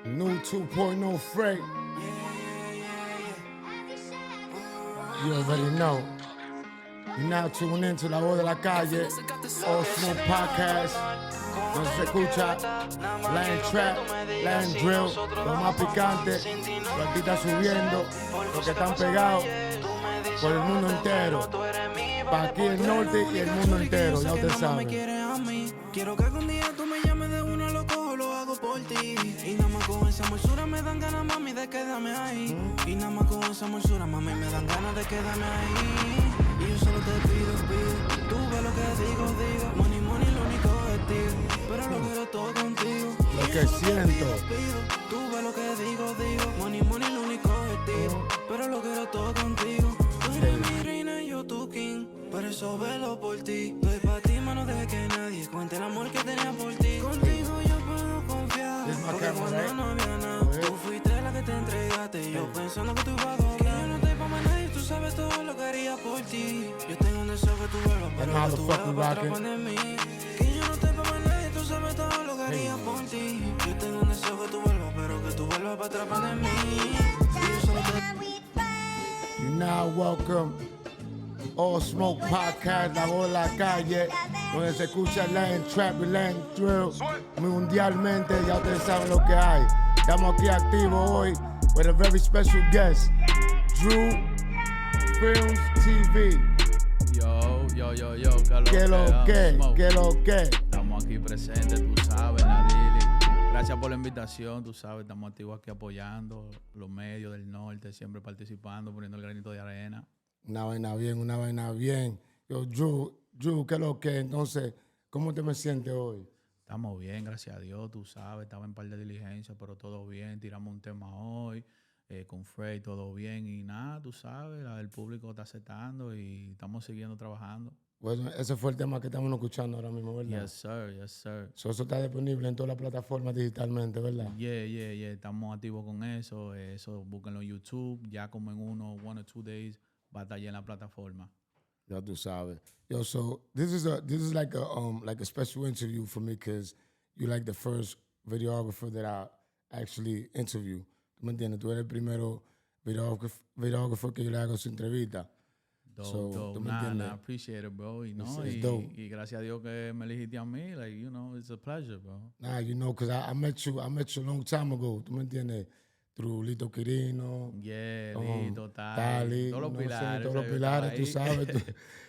New 2.0 freight. You already know. You're now tuned into La Voz de la Calle, AllSmokePodcast. Donde se escucha LatinTrap LatinDrill, lo más picante, lo que está subiendo, los que están pegados por el mundo entero. Para aquí el norte y el mundo entero, ya usted sabe. Quiero que algún día tú me llames de uno, lo cojo, lo hago por ti. Y nada más con esa morsura me dan ganas, mami, de quedarme ahí. Y nada más con esa morsura, mami, me dan ganas de quedarme ahí. Y yo solo te pido, tú ves lo que digo. Money, money, lo único objetivo. Pero lo quiero todo contigo. Lo que siento. Tú ves lo que digo. Money, money, lo único objetivo. Pero lo quiero todo contigo. Tú eres mi reina y yo tu king. Por eso velo por ti. Doy pa' ti, mano, deje que nadie cuente el amor que tenía por ti. Contigo yo puedo confiar. Porque cuando no había nada, tú fuiste la que te entregaste. Yo pensando que tú ibas a doblar. Que yo no estoy pa' más nadie, tú sabes todo lo que haría por ti. Yo tengo un deseo que tú vuelvas, pero que tú vuelvas para atrás de mí. Que yo no estoy pa' más nadie, tú sabes todo lo que haría por ti. Yo tengo un deseo que tú vuelvas, pero que tú vuelvas para atrás de mí. Y yo solo te... You now welcome AllSmokePodcast, La Voz de la Calle, donde se escucha LatinTrap LatinDrill mundialmente. Ya ustedes saben lo que hay. Estamos aquí activos hoy with a very special guest, Drew Films TV. Yo, ¿Qué lo que? Estamos aquí presentes, tú sabes, Nadili. Gracias por la invitación, tú sabes, estamos activos aquí apoyando los medios del norte, siempre participando, poniendo el granito de arena. Una vaina bien. Yo, Drew, ¿qué lo que? Entonces, ¿cómo te me sientes hoy? Estamos bien, gracias a Dios, tú sabes, estaba en par de diligencias, pero todo bien, tiramos un tema hoy, con Frey, todo bien, y nada, tú sabes, el público está aceptando y estamos siguiendo trabajando. Bueno, ese fue el tema que estamos escuchando ahora mismo, ¿verdad? Yes, sir. So, eso está disponible en todas las plataformas digitalmente, ¿verdad? Yeah, estamos activos con eso, búsquenlo en YouTube, ya como en 1 o 2 days va a estar ya en la plataforma. Ya tú sabes. Yo, so this is like a special interview for me because you're like the first videographer that I actually interview. ¿Tú me entiendes? Tú eres el primero videographer que yo le hago su entrevista. Dope. Nah, appreciate it, bro. Y, no, y gracias a Dios que me elegiste a mí. Like, you know, it's a pleasure, bro. Nah, you know, because I met you a long time ago. ¿Tú me entiendes? Through Lito Quirino. Yeah, Lito, Tali. Todos los pilares. Todos los pilares, tú sabes.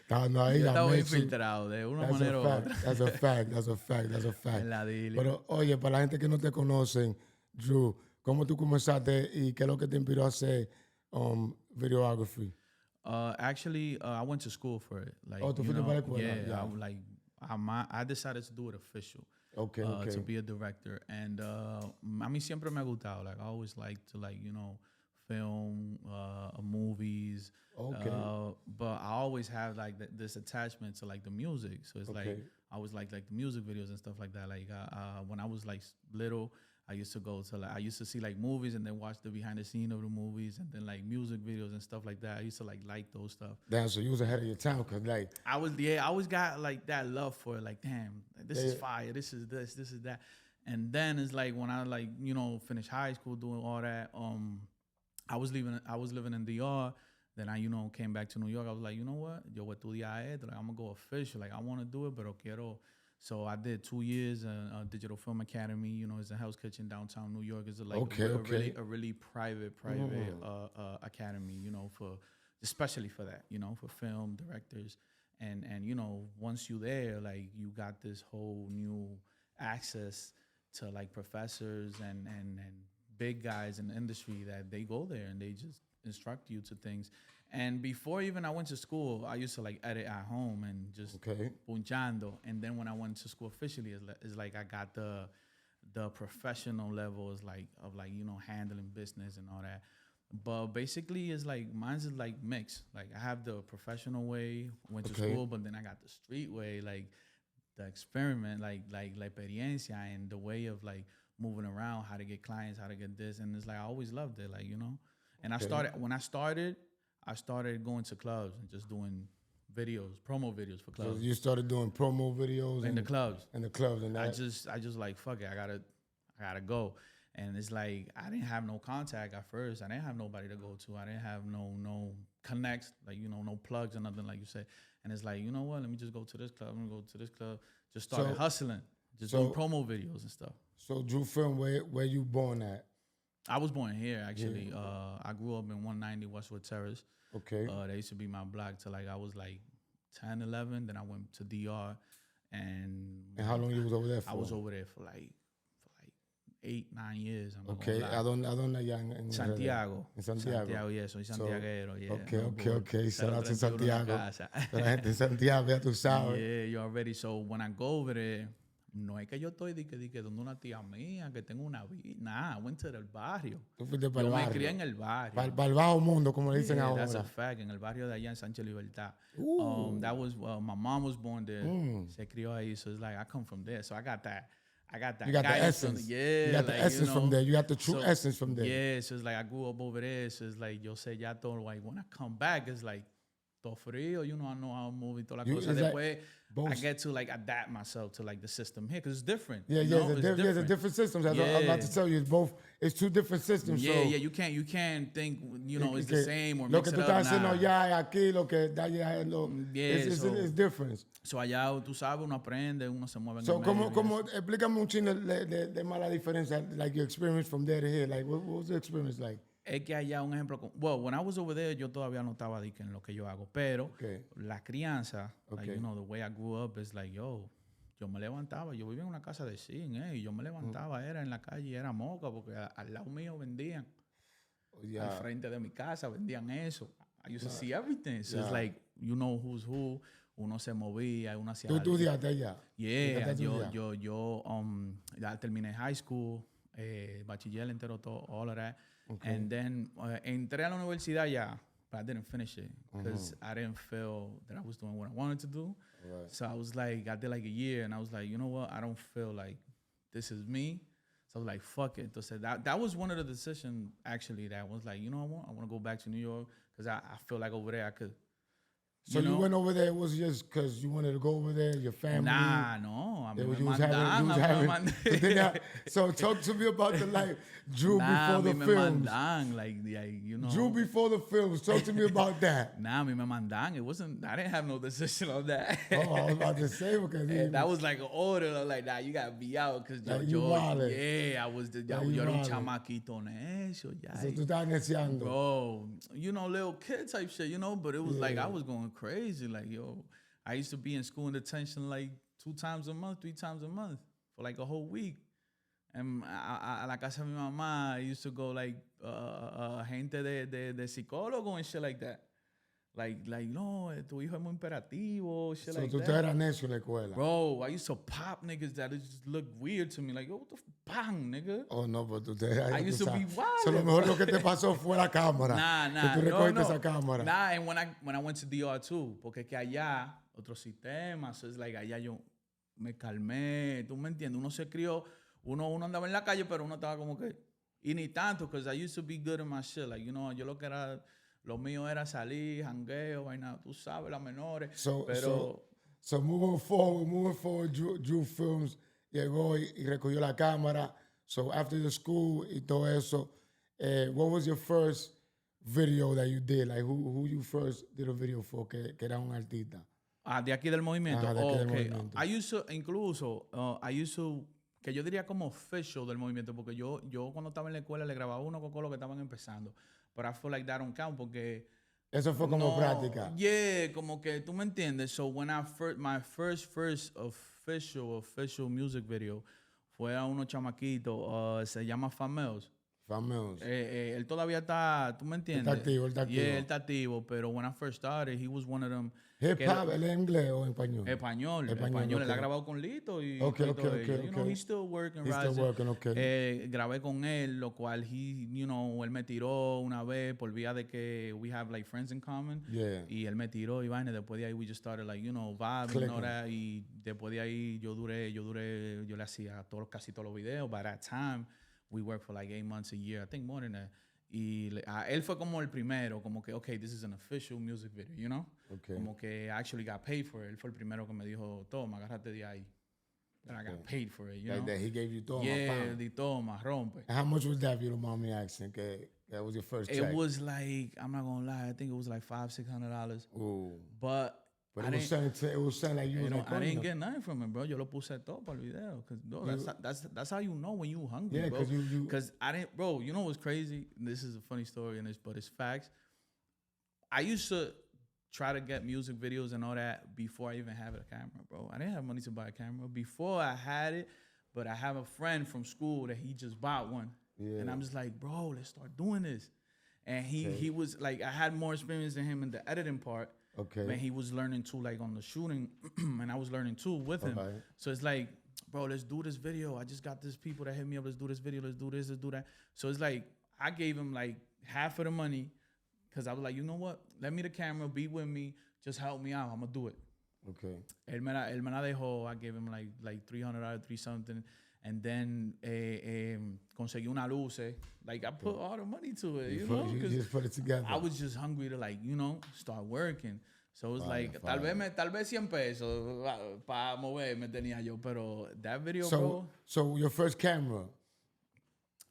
Estábamos ahí. Yo estaba infiltrado de una manera u otra. That's a fact. En la dili. Pero, oye, para la gente que no te conocen, Drew, ¿cómo tú comenzaste y qué es lo que te inspiró a hacer videography? Actually, I went to school for it. Like, tú fuiste para la escuela? Yeah. I decided to do it official. Okay. To be a director. And a mí siempre me ha gustado. Like, I always like to, like, you know, film movies. Okay. But I always have like this attachment to like the music. So it's like I always like the music videos and stuff like that. Like when I was like little, I used to see like movies and then watch the behind the scene of the movies and then like music videos and stuff like that. I used to like those stuff. Damn, so you was ahead of your time, cause like I always got like that love for it. Like, damn, this is fire. This is that. And then it's like when I like, you know, finished high school doing all that. I was living in DR. Then I, you know, came back to New York. I was like, you know what? Yo voy a estudiar esto. Like, I'm gonna go official. Like, I want to do it, pero quiero. So I did 2 years at Digital Film Academy. You know, it's a Hell's Kitchen downtown New York. It's like a really private academy. You know, especially for that. You know, for film directors. And you know, once you're there, like you got this whole new access to like professors and big guys in the industry that they go there and they just instruct you to things. And before even I went to school, I used to like edit at home and just punchando. And then when I went to school officially, it's like I got the professional levels of you know, handling business and all that. But basically, it's like mine's is like mixed. Like I have the professional way, went to school, but then I got the street way, like the experiment, like la experiencia and the way of like moving around, how to get clients, how to get this, and it's like I always loved it, like, you know. And I started going to clubs and just doing videos, promo videos for clubs. So you started doing promo videos in the clubs. In the clubs, and that. I just like fuck it. I gotta go. And it's like I didn't have no contact at first. I didn't have nobody to go to. I didn't have no connects, like no plugs or nothing like you said. And it's like, you know what? Let me just go to this club. I'm gonna go to this club. Just started hustling, just doing promo videos and stuff. So Drew Film, where you born at? I was born here actually. Yeah. I grew up in 190 Westwood Terrace. Okay. That used to be my block till like I was like 10, 11. Then I went to DR, and how long you was over there for? I was over there for like 8, 9 years. Okay. ¿A dónde allá en Santiago. En Santiago. Santiago, yeah. Soy santiaguero, yeah. Okay. Shout out to Santiago. La gente de Santiago, ya tú sabes. Yeah, you already. So when I go over there, no es que yo estoy de que donde una tía mía, que tengo una vida. Nah, I went to el barrio. Tú fuiste para el barrio. Me crié en el barrio. Para el bajo mundo, como le dicen ahora. That's a fact. En el barrio de allá en Sánchez Libertad. That was, my mom was born there. Se crió ahí. So it's like, I come from there. So I got that. You got the essence. You got the essence from there. You got the true essence from there. Yeah, so it's like I grew up over there. So it's like, yo sé ya todo. Like, when I come back, it's like, todo frío. I know how to move y toda la cosa. Después, I get to like adapt myself to like the system here because it's different. Yeah, there's a different systems. I'm about to tell you, it's two different systems. Yeah, you can't think it's the same or mix it up. Lo que tú estás haciendo allá aquí, lo que está allá, it's different. So allá tú sabes, uno aprende, uno se mueve. So como explícame un chino de mala diferencia, like your experience from there to here, like what was the experience like? Es que allá un ejemplo, when I was over there, yo todavía no estaba en lo que yo hago, pero la crianza, like, the way I grew up is like, yo me levantaba, yo vivía en una casa de zinc, y yo me levantaba, era en la calle, era moca, porque al lado mío vendían, al frente de mi casa vendían eso. I used to see everything, so it's like, who's who, uno se movía, uno hacía algo. ¿Tú estudiaste allá? Yeah, yo ya terminé high school, bachiller entero, todo, all of that. Okay. And then entré a la universidad ya, but I didn't finish it because I didn't feel that I was doing what I wanted to do. Right. So I was like, I did like a year, and I was like, you know what? I don't feel like this is me. So I was like, fuck it. So that was one of the decisions, actually, that was like, you know what? I want to go back to New York because I feel like over there I could. So you went over there, it was just because you wanted to go over there, your family? Nah, no. I mean, so talk to me about the life, Drew before the films. Drew before the films. Talk to me about that. Nah, me mandan. It wasn't, I didn't have no decision on that. I was about to say, because that was like an order, like, nah, you got to be out, because I was yo era un chamaquito necio. So tú estabas neciando. Bro, little kid type shit, but it was like, I was going crazy. Like, yo, I used to be in school in detention like 2 times a month, 3 times a month for like a whole week. And a la casa de mi mamá, I used to go like gente de psicólogo and shit like that. Like, no, tu hijo es muy imperativo, shit like that. So tú eras necio en la escuela. Bro, I used to pop niggas that just looked weird to me. Like, yo, what the bang, nigga? Oh, no, but I used to be wild. So lo mejor lo que te pasó fue la cámara. Nah. Que tú recogiste esa cámara. Nah, and when I went to DR too, porque que allá, otro sistema, so it's like allá yo me calmé, tú me entiendes, uno se crió, uno andaba en la calle, pero uno estaba como que, y ni tanto, because I used to be good in my shit, like, yo lo que era, lo mío era salir, jangueo, vaina, tú sabes, las menores, pero... So moving forward, Drew Films llegó y recogió la cámara, so after the school y todo eso, what was your first video that you did, like who you first did a video for, que era un artista? De aquí del movimiento. De aquí del movimiento. I used to, que yo diría como official del movimiento, porque yo cuando estaba en la escuela le grababa uno con los que estaban empezando. But I feel like that don't count porque... Eso fue como práctica. Yeah, como que tú me entiendes. So when my first official music video fue a unos chamaquitos, se llama Fameos. Él todavía está, tú me entiendes. Está activo. Yeah, él está activo, pero when I first started, he was one of them. Hip hop, ¿él es inglés o español? Español. Okay. Él ha grabado con Lito y okay. He's still working. Grabé con él, lo cual él me tiró una vez por vía de que we have like friends in common. Yeah. Y él me tiró y vaina, después de ahí we just started like, vibing, y después de ahí yo le hacía casi todos los videos. By that time, we worked for like 8 months, a year, I think more than that. él fue como el primero, como que, okay, this is an official music video, you know? Okay. Como que I actually got paid for it. Él fue el primero que me dijo, toma, agárrate de ahí. And I got paid for it, you know? That he gave you toma. Yeah, the toma, rompe. And how much was that, if you don't mind me asking? That was your first check. It was like, I'm not gonna lie, I think it was like $500-$600. Ooh. But it was something like you was like, I didn't get nothing from it, bro. Yo lo puse todo para el video. Cause bro, that's how you know when you hungry, yeah, bro. Because I didn't, bro. You know what's crazy? This is a funny story, but it's facts. I used to try to get music videos and all that before I even have a camera, bro. I didn't have money to buy a camera before I had it, but I have a friend from school that he just bought one, and I'm just like, bro, let's start doing this. And he was like, I had more experience than him in the editing part. Okay. And he was learning too, like on the shooting, and I was learning too with him. Okay. So it's like, bro, let's do this video. I just got this people that hit me up. Let's do this video. Let's do this. Let's do that. So it's like, I gave him like half of the money because I was like, you know what? Let me the camera, be with me, just help me out. I'm gonna do it. Okay. El me la dejó. I gave him like $300, $3 something. And then conseguí una luz. Like I put all the money to it, you know? You just put it together. I was just hungry to like, you know, start working. So it was like, tal vez 100 pesos para moverme tenía yo. Pero that video, bro. So your first camera?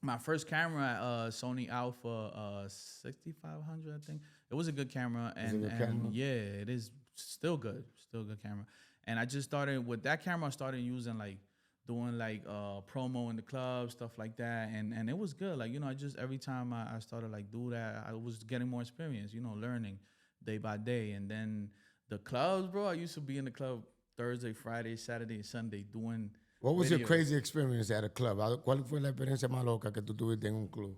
My first camera, Sony Alpha 6500, I think. It was a good camera. And yeah, it is still good. Still a good camera. And I just started, with that camera, I started using like, doing like promo in the club, stuff like that. And it was good. Like, you know, I just, every time I started like do that, I was getting more experience, you know, learning day by day. And then the clubs, bro, I used to be in the club Thursday, Friday, Saturday, and Sunday doing What was videos. Your crazy experience at a club? ¿Cuál fue la experiencia más loca que tú tuviste en un club?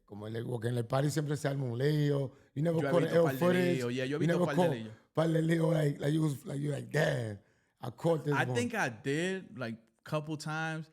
Como que en el party siempre se arma un lío. You never caught an ill footage. Yeah, yo he visto par de lío. Like you like, damn. I caught this. I think I did like couple times,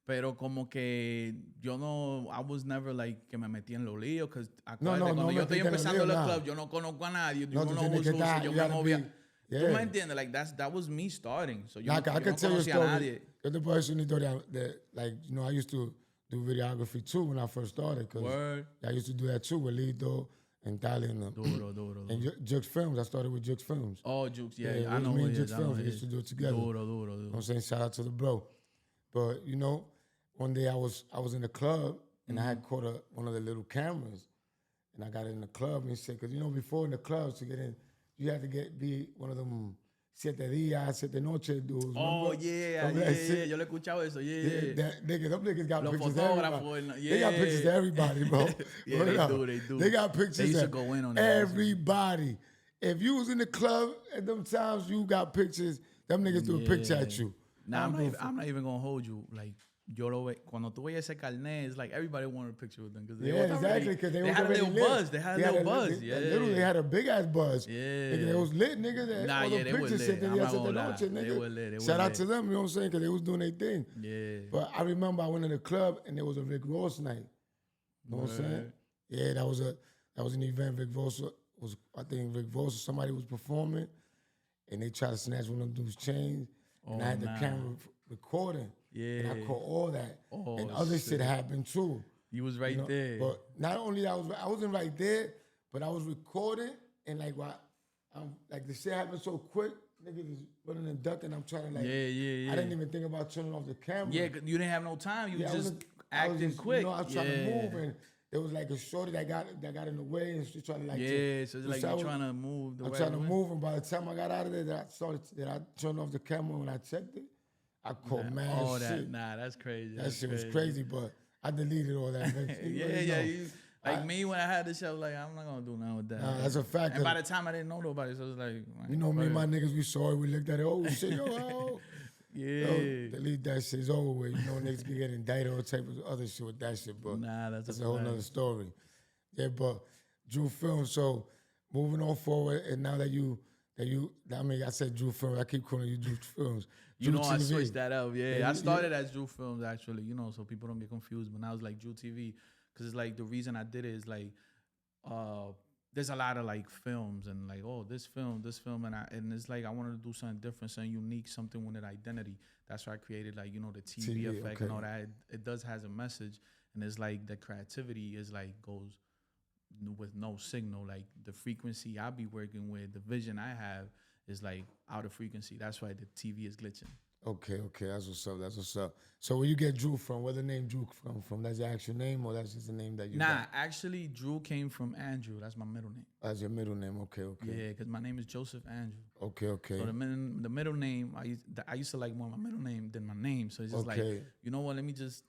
pero como que yo no, I was never like que me metí en los líos, because cuando yo estoy empezando el club, yo no conozco a nadie, yo no uso, yo me movía. ¿Tú me entiendes? Like that was me starting. So yo no conocía a nadie. Yo te puedo decir una historia that, like, you know, I used to do videography too when I first started. Word. I used to do that too with Lito and Dali and Duro. And Jukes Films. I started with Jukes Films. Oh, Jukes, yeah. I know me who and he is. Jukes Films. We used to do it together. Duro. You know what I'm saying? Shout out to the bro. But, you know, one day I was in the club and I had caught one of the little cameras. And I got in the club and he said, because, you know, before in the clubs to get in, you had to be one of them 7 días, 7 noches dudes. Oh, yeah. Yo le he escuchado eso, yeah. Them niggas got Los pictures of everybody. fotógrafos, They got pictures of everybody, bro. Yeah, they do. They got pictures They used to of go in on that. everybody. If you was in the club at them times, you got pictures, them niggas do a picture at you. Nah, I'm not even gonna hold you. Like, yo lo ve, cuando tú veías ese carnet, it's like everybody wanted a picture with them. Exactly. Because they had a little buzz. They had a little buzz. Yeah. Literally, they had a big ass buzz. Yeah. Nigga, they was lit, nigga. Nah, yeah, they were lit. I'm not gonna lie. They were lit. Shout out to them, you know what I'm saying? Because they was doing their thing. Yeah. But I remember I went in the club and there was a Rick Ross night. You know what I'm saying? Yeah, that was an event. Rick Ross was, I think Rick Ross or somebody was performing, and they tried to snatch one of them dudes' chains, and I had the camera recording. Yeah. And I caught all that. And other shit happened too. You was right there. But not only I wasn't right there, but I was recording and like like the shit happened so quick, niggas is running and ducking. I'm trying to like Yeah. I didn't even think about turning off the camera. Yeah, you didn't have no time. You just acting quick. You know, I was trying to move and there was like a shorty that got in the way and she tried to like so it's like you're trying to move the I'm right trying to way. move and by the time I got out of there that I turned off the camera when I checked it. I caught mad shit. That's crazy. That shit was crazy, but I deleted all that. Like me when I had this show, like I'm not gonna do nothing with that. Nah, that's a fact. And by the time I didn't know nobody, so it was like, you know, me and my niggas, we saw it, we looked at it, oh shit, yo. Yeah. Delete that shit, it's over with. You know, niggas can get indicted all type of other shit with that shit, but that's a whole nother story. Yeah, but Drew Films, so moving on forward, and now that I mean, I said Drew Films, I keep calling you Drew Films. You know, I switched that up. Yeah, I started as Drew Films, actually, you know, so people don't get confused. But now it's like Drew TV. Because it's like the reason I did it is like there's a lot of like films and like, oh, this film, and it's like I wanted to do something different, something unique, something with an identity. That's why I created like, you know, the TV effect and all that. It does has a message, and it's like the creativity is like goes with no signal. Like the frequency I be working with, the vision I have is like out of frequency. That's why the TV is glitching. Okay, that's what's up. So where you get Drew from? Where the name Drew from? That's your actual name, or that's just the name that you got? Actually, Drew came from Andrew. That's my middle name. That's your middle name. Okay. Yeah, because my name is Joseph Andrew. Okay. So the middle name, I used to like more my middle name than my name. So it's just like, you know what? Let me just.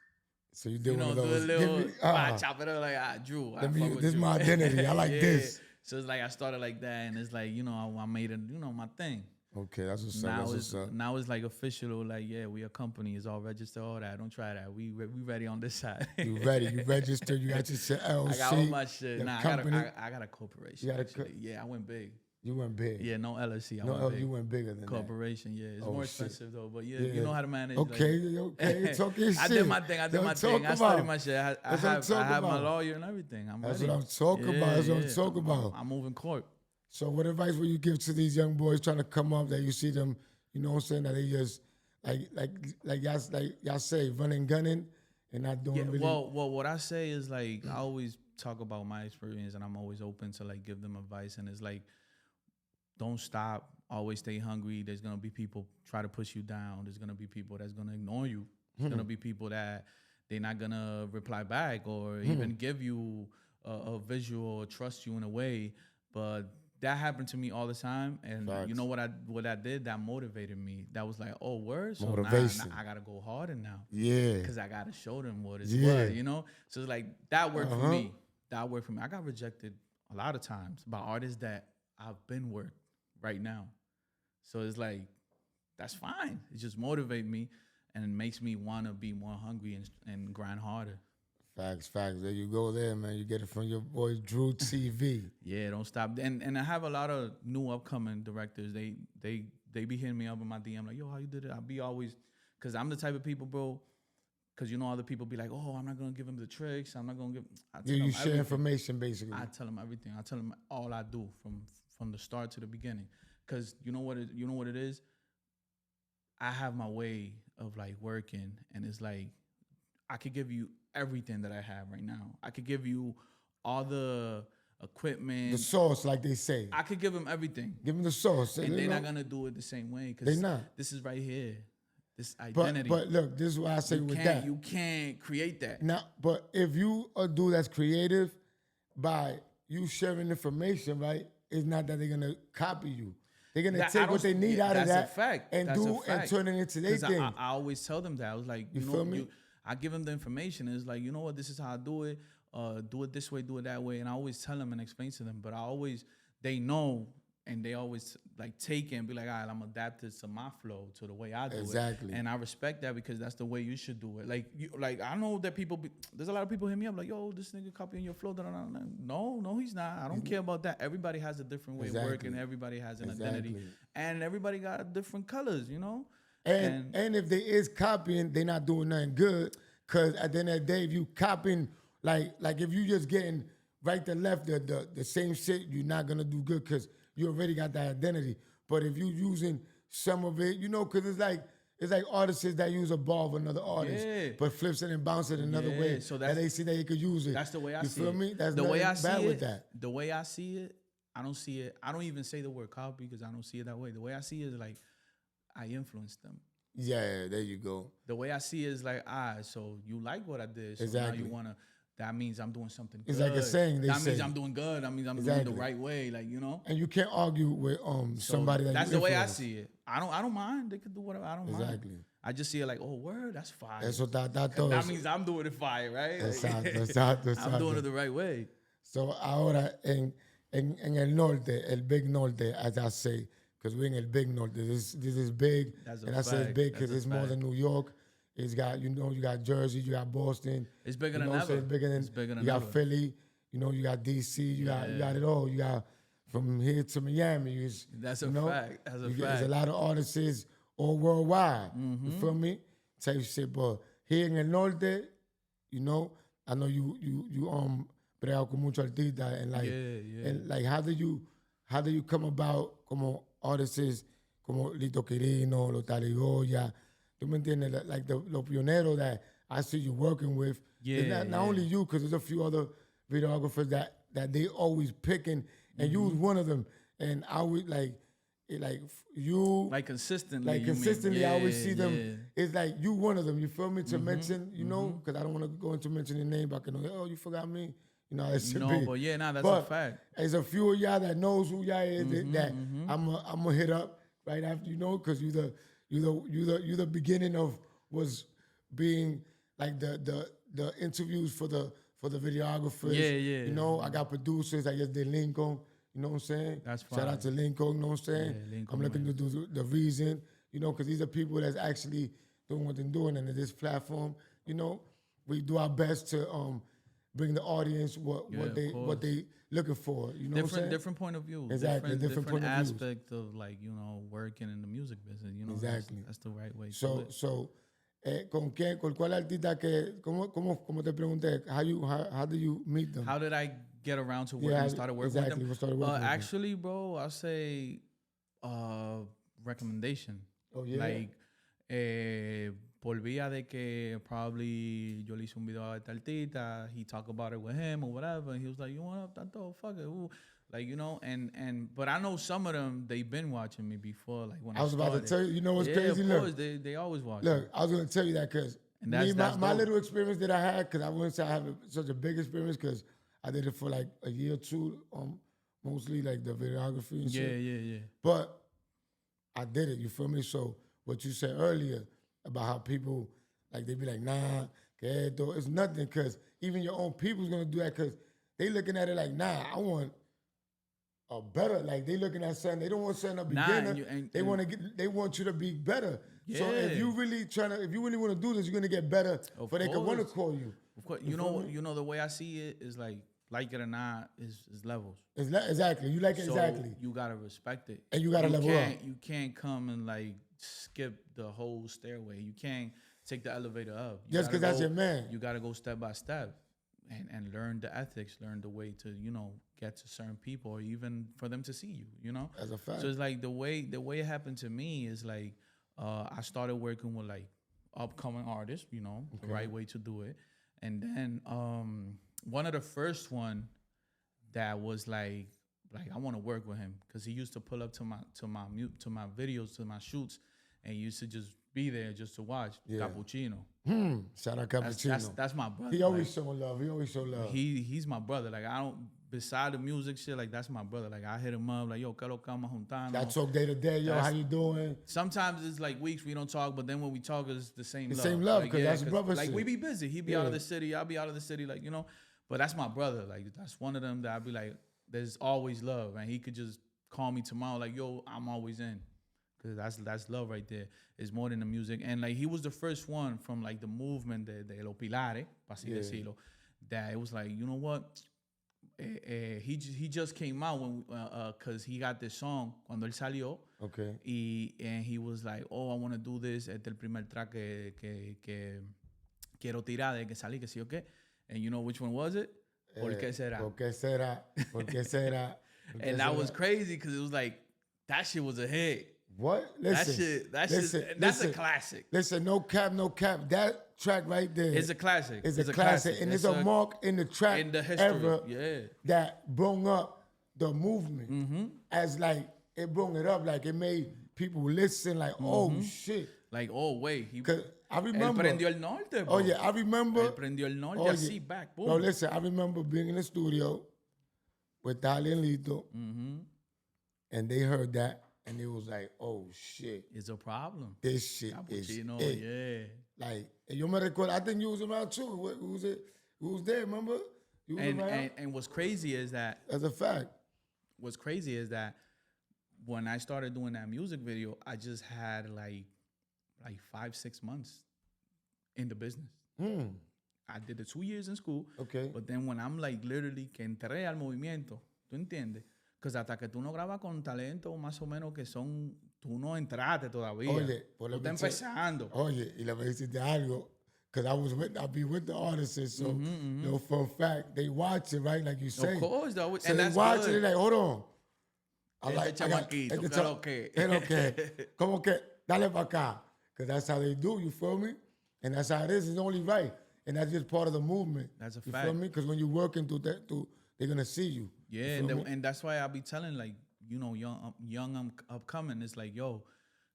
So you did one of do those. a little, chop it up like Drew. This is my identity. I like this. So it's like I started like that, and it's like, you know, I made it, you know, my thing. Okay, that's what's up. Now it's like official, like, yeah, we a company. It's all registered, all that. Don't try that. We ready on this side. You ready? You registered? You got your LLC? I got all my shit. Nah, I got a corporation. Yeah, I went big. You went big. Yeah, no LLC. I went big. You went bigger than corporation. That. Yeah, it's more expensive though. But yeah, you know how to manage. Okay, talk your shit. I did my thing. I started my shit. I have my lawyer and everything. That's what I'm talking about. That's what I'm talking about. I'm moving court. So what advice would you give to these young boys trying to come up that you see them, you know what I'm saying, that they just like y'all say, running, gunning and not doing really? Well, what I say is like I always talk about my experience and I'm always open to like give them advice, and it's like don't stop, always stay hungry. There's gonna be people try to push you down. There's gonna be people that's gonna ignore you. There's gonna be people that they're not gonna reply back or even give you a visual or trust you in a way, but that happened to me all the time, and you know what I did? That motivated me. That was like, oh, word. So motivation. I gotta go harder now. Yeah. Because I gotta show them what it's what, you know. So it's like that worked for me. That worked for me. I got rejected a lot of times by artists that I've been with right now. So it's like that's fine. It just motivates me and it makes me want to be more hungry and grind harder. Facts. There you go there, man. You get it from your boy Drew TV. Yeah, don't stop. And I have a lot of new upcoming directors. They be hitting me up in my DM like, yo, how you did it? I be always, because I'm the type of people, bro, because you know other people be like, oh, I'm not going to give them the tricks. I'm not going to give. You share information, basically. I tell them everything. I tell them all I do from the start to the beginning. Because you know what it is? I have my way of like working, and it's like I could give you everything that I have right now. I could give you all the equipment, the sauce, like they say. I could give them everything. Give them the sauce, and they're not gonna do it the same way because they're not. This is right here, this identity. But look, this is what I say that you can't create that. Now, but if you a dude that's creative, by you sharing information, right? It's not that they're gonna copy you. They're gonna take what they need out of that and turn it into their thing. I always tell them that. I was like, you feel me? I give them the information. It's like, you know what, this is how I do it. Do it this way, do it that way. And I always tell them and explain to them. But they know, and they always like take it and be like, all right, I'm adapted to my flow, to the way I do it. And I respect that because that's the way you should do it. Like I know that there's a lot of people hit me up like, yo, this nigga copying your flow. No, he's not. I don't care about that. Everybody has a different way of working. Everybody has an identity. And everybody got different colors, you know? And if they is copying, they not doing nothing good. Cause at the end of the day, if you copying, like if you just getting right to left the same shit, you're not gonna do good because you already got that identity. But if you using some of it, you know, cause it's like artists that use a ball of another artist, but flips it and bounces it another way. So that they see that they could use it. That's the way I see it. You feel me? That's the way I see it. The way I see it, I don't see it. I don't even say the word copy because I don't see it that way. The way I see it is like, I influenced them. Yeah, there you go. The way I see it is like, so you like what I did. So now you want to, that means I'm doing something good. It's like a saying. That means I'm doing good. That means I'm doing it the right way. Like, you know? And you can't argue with somebody that's the way I see it. I don't mind. They could do whatever. I don't mind. Exactly. I just see it like, oh, word, that's fire. Eso that means I'm doing it fire, right? Exacto. I'm doing it the right way. So ahora en el norte, el Big Norte, as I say, because we're in el Big Norte. This is big. And I say it's big because it's more than New York. It's got, you got Jersey, you got Boston. It's bigger than ever. It's bigger than you got Philly, you got DC, you got it all. You got from here to Miami. That's a fact. There's a lot of artists all worldwide. You feel me? Tell you shit, but here in el Norte, I know you bregado con muchos artistas, and like, and like, how do you come about como artists como Lito Quirino, Los Taligoya, tú me entiendes, like los pioneros that I see you working with. It's not only you, because there's a few other videographers that they always picking, and you was one of them. And I would like you, like consistently. I always see them. It's like you one of them. You feel me? To mention, you know, because I don't want to go into mentioning name, but I can know, oh, you forgot me. You know, it should be. But that's a fact. There's a few of y'all that knows who y'all is that I'm gonna hit up right after, you know, because you the beginning of was being like the interviews for the videographers. You know, I got producers. I just did Lincoln. You know what I'm saying? That's fine. Shout out to Lincoln. You know what I'm saying? Lincoln, I'm looking to do the reason. You know, because these are people that's actually doing what they're doing, and in this platform, you know, we do our best to bring the audience what they looking for. You know what I'm saying? Different point of view. Exactly, different point of view. Aspect of like, you know, working in the music business. You know, exactly. That's the right way. So, con cuál artista que, como te pregunté, how do you meet them? How did I get around to work and started working with them? Actually, bro, I'll say recommendation. Oh yeah. Like por vía de que probably yo le hice un video a esta artista, he talked about it with him or whatever, and he was like, you want to tanto, fuck it, ooh. Like, you know, but I know some of them, they've been watching me before. Like when I was about to tell you, you know what's crazy? Of course, they always watch. Look, I was going to tell you that because my little experience that I had, because I wouldn't say I have such a big experience because I did it for like a year or two, mostly like the videography and shit. Yeah. But I did it, you feel me? So what you said earlier about how people, like, they be like, nah, que esto, it's nothing, because even your own people's going to do that because they looking at it like, nah, I want a better, like they looking at something, they don't want something a beginner, they want you to be better. Yeah. So if you really want to do this, you're going to get better for they can want to call you. Of course, you know the way I see it is like it or not is levels. Exactly. You like it, so exactly. You gotta respect it. And you gotta level up. You can't come and like skip the whole stairway. You can't take the elevator up. Just because that's your man. You gotta go step by step and learn the ethics, learn the way to, you know, get to certain people or even for them to see you, you know? As a fact. So it's like the way it happened to me is like I started working with like upcoming artists, you know, the right way to do it. And then one of the first one that was like I want to work with him because he used to pull up to my videos, to my shoots, and he used to just be there just to watch. Cappuccino. Shout out Cappuccino. That's my brother. He always show love. He's my brother. Like I don't, beside the music shit, like that's my brother. Like I hit him up like, yo, que lo cama juntando. I talk day to day, yo, how you doing? Sometimes it's like weeks we don't talk, but then when we talk, it's the same love. The same love, because that's brother like shit. We be busy. He be out of the city, I'll be out of the city, like, you know. But that's my brother. Like that's one of them that I'd be like, there's always love, and he could just call me tomorrow, like, yo, I'm always in. Because that's love right there. It's more than the music. And like he was the first one from like the movement de Los Pilares, para así decirlo, that it was like, you know what? He just came out when because he got this song cuando él salió. Okay. And he was like, oh, I want to do this. Este es el primer track que quiero tirar de que salí, que sí o qué. And you know which one was it? ¿Por qué será? ¿Por qué será? ¿Por qué será? And that was crazy because it was like, that shit was a hit. What? Listen, that's a classic. Listen, no cap. That track right there is a classic. It's a classic. And it's a mark in the track in the history ever that brought up the movement. As like, it brought it up, like it made people listen like, oh shit. Like, oh wait. Because I remember. Él prendió el norte, bro. Oh yeah, I remember. Él prendió el norte, así, back, boom. No, listen, I remember being in the studio with Tali and Lito. And they heard that. And it was like, oh shit. It's a problem. This shit is it. Like, yo me recuerdo, I think you was around too. Who was there, remember? You was around? And what's crazy is that... As a fact. What's crazy is that when I started doing that music video, I just had like 5-6 months in the business. I did the 2 years in school. Okay. But then when I'm like literally que entré al movimiento, ¿tú entiendes? Porque hasta que tú no grabas con talento más o menos que tú no entraste todavía. Oye, tú estás empezando. Oye, y le me dijiste algo Because I'll be with the artists, so you know, for a fact, they watch it, right? Like you say. Of course, though. So And they that's watch good. it, they're like, hold on. Chamaquito, ¿qué lo que? ¿Qué lo que? Como que, dale para acá. Because that's how they do, you feel me? And that's how it is. It's only right. And that's just part of the movement. That's a you fact. You feel me? Because when you're working through that, they're going to see you. Yeah, you and that's why I be telling, like, you know, young upcoming, it's like, yo,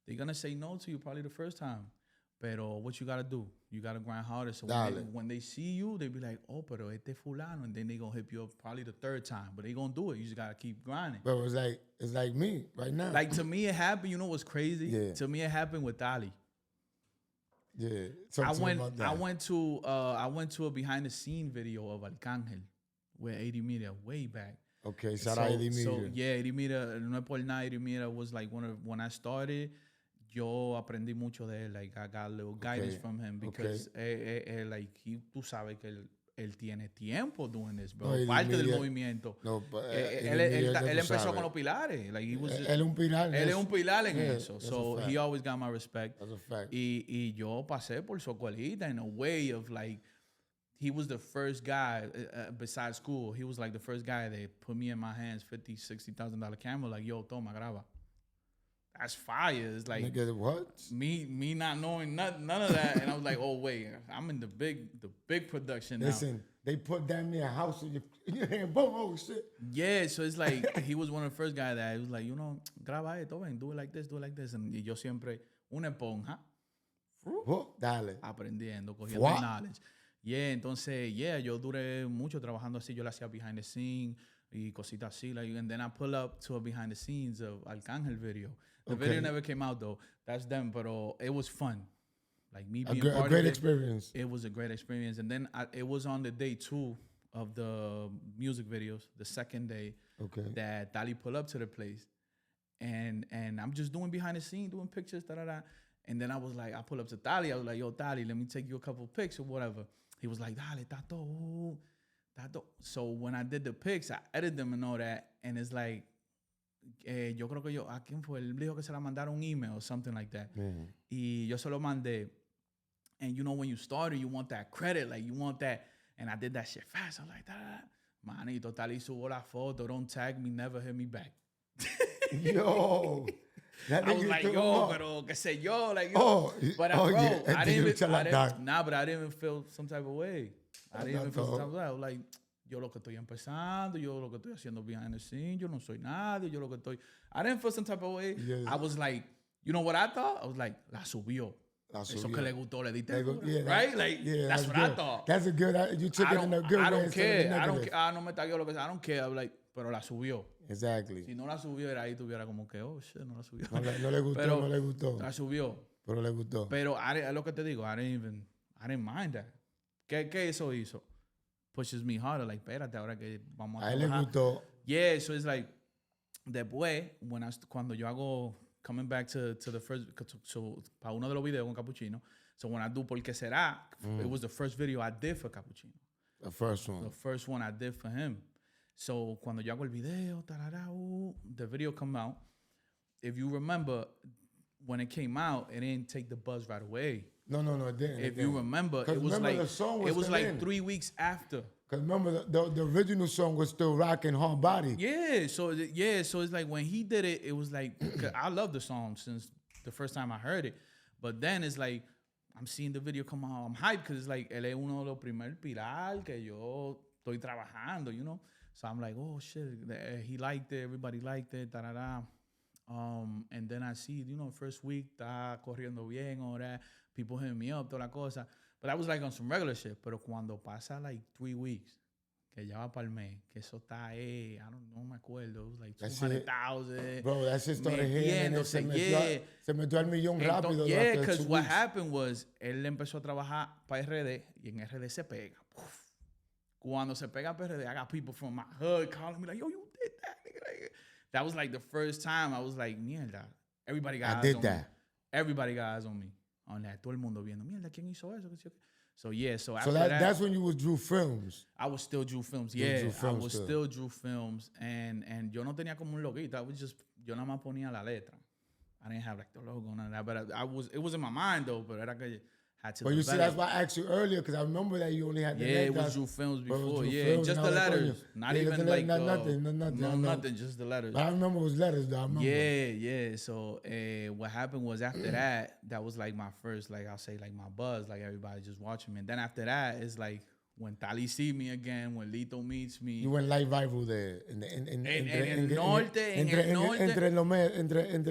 they're going to say no to you probably the first time. Pero what you got to do? You got to grind harder. So when they see you, they be like, oh, pero este fulano. And then they going to hit you up probably the third time. But they going to do it. You just got to keep grinding. But it's like me right now. Like, to me, it happened. You know what's crazy? Yeah. To me, it happened with Ali. Yeah. I went to a behind the scene video of Arcángel with Eddie Mira way back. Okay, shout out Eddie Mira. So yeah, Eddie Mira, no es por nada, Eddie Mira was like when I started, yo aprendí mucho de él. Like I got a little guidance from him because like tú sabes que él tiene tiempo doing this, bro. No, parte del movimiento. No, él empezó con los pilares. Like he was él es un pilar. Él es un pilar en eso. So he always got my respect. That's a fact. Y yo pasé por su escuelita in a way of like, he was the first guy besides school. He was like the first guy that put me in my hands $50,000-$60,000 camera. Like, yo, toma, graba. That's fire. It's like nigga, what? Me not knowing none of that, and I was like, oh wait, I'm in the big production now. Listen, they put down there a house in your hand. Boom, oh shit. Yeah, so it's like he was one of the first guys that was like, you know, graba esto, ven, do it like this, and yo siempre una esponja. Dale. Aprendiendo, cogiendo knowledge. Yeah, entonces, yo duré mucho trabajando así. Yo le hacía behind the scene y cositas así. Like, and then I pull up to a behind the scenes of Arcángel video. The video never came out, though. That's them, but it was fun. Like, me being part of it. A great experience. It was a great experience. And then it was on the day 2 of the music videos, the second day, that Dali pulled up to the place. And I'm just doing behind the scene, doing pictures, da-da-da. And then I was like, I pull up to Dali. I was like, yo, Dali, let me take you a couple pics or whatever. He was like, dale, tato. So when I did the pics, I edited them and all that. And it's like, yo creo que ¿a quién fue? Él dijo que se la mandaron un email or something like that. Y yo se lo mandé. And you know, when you started, you want that credit. Like, you want that. And I did that shit fast. I was like, manito, Dali subo la foto. Don't tag me, never hit me back. Yo. I was like, yo, pero que sé yo, like, yo. But bro, yeah. I didn't even feel some type of way. I didn't even feel some type of way. I was like, yo lo que estoy empezando, yo lo que estoy haciendo behind the scenes, yo no soy nadie, yo lo que estoy. I didn't feel some type of way. Yes. I was like, you know what I thought? I was like, la subió. Eso que le gustó, le diste right? Like, that's what good. I thought. That's a good, you took it in a good way. I don't care. No me tagueó lo que sea. I don't care. I'm like, pero la subió. Exactly. Si no la subió, era ahí tuviera como que, oh, shit, no la subió. No le gustó, pero no le gustó. La subió. Pero le gustó. Pero es lo que te digo, I didn't mind that. ¿Qué eso hizo? Pushes me harder, like, espérate, ahora que vamos a él le gustó. Yeah, so it's like, después, cuando yo hago, coming back to the first, so, para uno de los videos con Cappuccino, so when I do Por qué será, it was the first video I did for Cappuccino. The first one. The first one I did for him. So, cuando yo hago el video, the video come out. If you remember, when it came out, it didn't take the buzz right away. No, it didn't. If you remember, it was like 3 weeks after. Because remember, the original song was still rocking Hard Body. Yeah, so it's like when he did it, it was like, I love the song since the first time I heard it. But then it's like, I'm seeing the video come out, I'm hyped because it's like, él es uno de los primer pilar que yo estoy trabajando, you know? So I'm like, oh shit, he liked it, everybody liked it, da-da-da. And then I see, you know, first week, está corriendo bien, all that. People hitting me up, toda la cosa. But that was like on some regular shit. Pero cuando pasa like 3 weeks, que ya va para el mes, que eso está no me acuerdo, it was like 200,000. Bro, that shit started hitting. Se metió al millón rápido. Yeah, because what happened was, él empezó a trabajar para RD y en RD se pega. Uf. Cuando se pega para RD, I got people from my hood calling me like, yo, you did that, nigga. That was like the first time I was like, mierda. Everybody got eyes on me. Everybody got eyes on me. On that. Todo el mundo viendo, mierda, ¿quién hizo eso? So yeah, so after that's when you was Drew Films. I was still Drew Films. Yeah, I was still Drew Films. And yo no tenía como un loguito. I was just, yo nada más ponía la letra. I didn't have like the logo, none of that. But it was in my mind though, but era que had to But you see, develop. that's why I asked you earlier, because I remember that you only had the Yeah, name it was that- Drew Films but it was before. Drew Yeah, Films, just and the I was like, letters. coño, Not yeah, even the like nothing, no, I know. nothing, just the letters. But I remember it was letters, though. I remember. Yeah. So what happened was after that was like my first, like I'll say, like my buzz, like everybody just watching me. And then after that, it's like when Tali see me again, when Lito meets me. You went live viral there. En el norte. Entre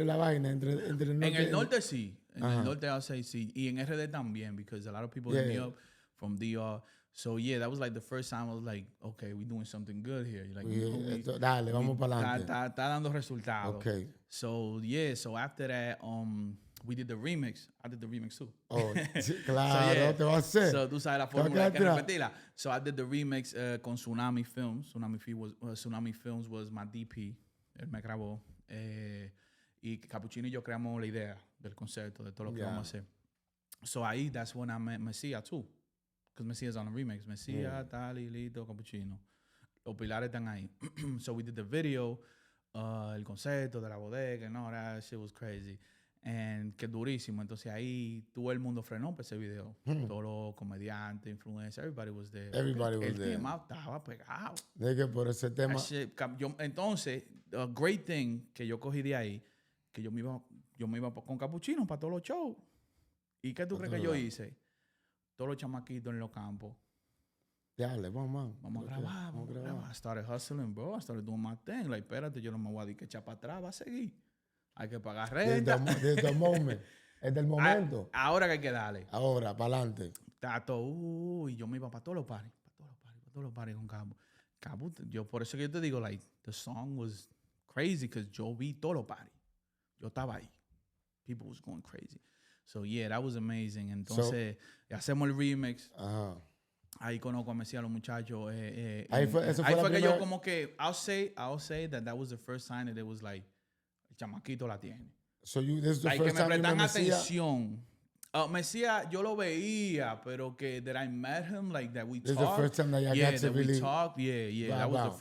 la vaina, entre el norte. En el norte sí. En el norte I'll say sí. Y en RD también, because a lot of people hit me up from DR. So yeah, that was like the first time I was like, okay, we're doing something good here. Like, Dale, vamos para adelante. Está dando resultados. Okay. So yeah, so after that, we did the remix. I did the remix too. Oh, claro, te va a hacer. So tú sabes la fórmula, hay que repetirla. So I did the remix con Tsunami Films. Tsunami Films was my DP. Él me grabó. Y Capuchino y yo creamos la idea del concepto, de todo lo que vamos a hacer. So ahí, that's when I met Messia too. Because Messia's on the remix. Messia, Tali, Lito, Capuchino. Los pilares están ahí. So we did the video, el concepto de la bodega, no, that shit was crazy. And que durísimo. Entonces ahí todo el mundo frenó para ese video. Todos los comediantes, influencers, everybody was there. Everybody was el there. El tema estaba pegado. De que por ese tema. Entonces, a great thing que yo cogí de ahí, que yo me iba con Capuchino para todos los shows. ¿Y qué tú crees que yo hice? Todos los chamaquitos en los campos. Dale, vamos a grabar. I started hustling, bro. I started doing my thing. Like, espérate, yo no me voy a decir que echar para atrás, va a seguir. Hay que pagar renta. Desde el moment. Es del momento. Ahora que hay que darle. Ahora, para adelante. Y yo me iba para todos los parties con Cabo. Yo, por eso que yo te digo, like, the song was crazy, because yo vi todos los parties. Yo estaba ahí. People was going crazy. So, yeah, that was amazing. Entonces, hacemos el remix. Ajá. Ahí conozco a Messi, a los muchachos. Ahí fue que yo como que, I'll say that was the first time that it was like, el chamaquito la tiene. So this is the like first que me time prestan atención. Messia, yo lo veía, pero que that I met him, like that we talked. This is the first time that I got to really... we talked. Yeah. Wow, that was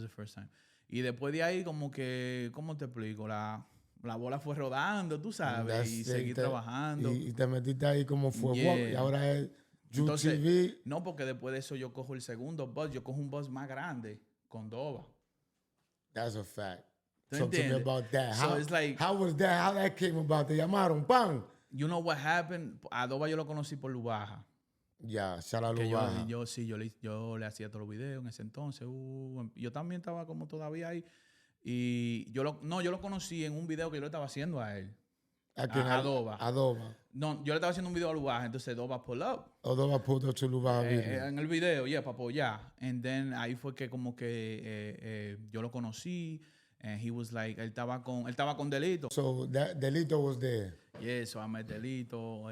the first time. Y después de ahí como que, ¿cómo te explico? La bola fue rodando, tú sabes, y seguí trabajando. Y te metiste ahí como fue. Y ahora es entonces, no, porque después de eso yo cojo el segundo bus. Yo cojo un bus más grande con Dova. That's a fact. Talk to me about that. So it's like, how was that? How that came about? Te llamaron, ¡pam! You know what happened? A Dova yo lo conocí por Lubaja. Ya, shout out Lubaja. Yo le hacía todos los videos en ese entonces. Yo también estaba como todavía ahí. Y yo lo conocí en un video que yo le estaba haciendo a él. A Dova. No, yo le estaba haciendo un video a Lubaja, entonces Dova pull up. Dova pulled up to Lubaja. En el video, para apoyar. And then ahí fue que como que yo lo conocí. And he was like, él estaba con Delito. So that Delito was there. Yeah, so I met Delito.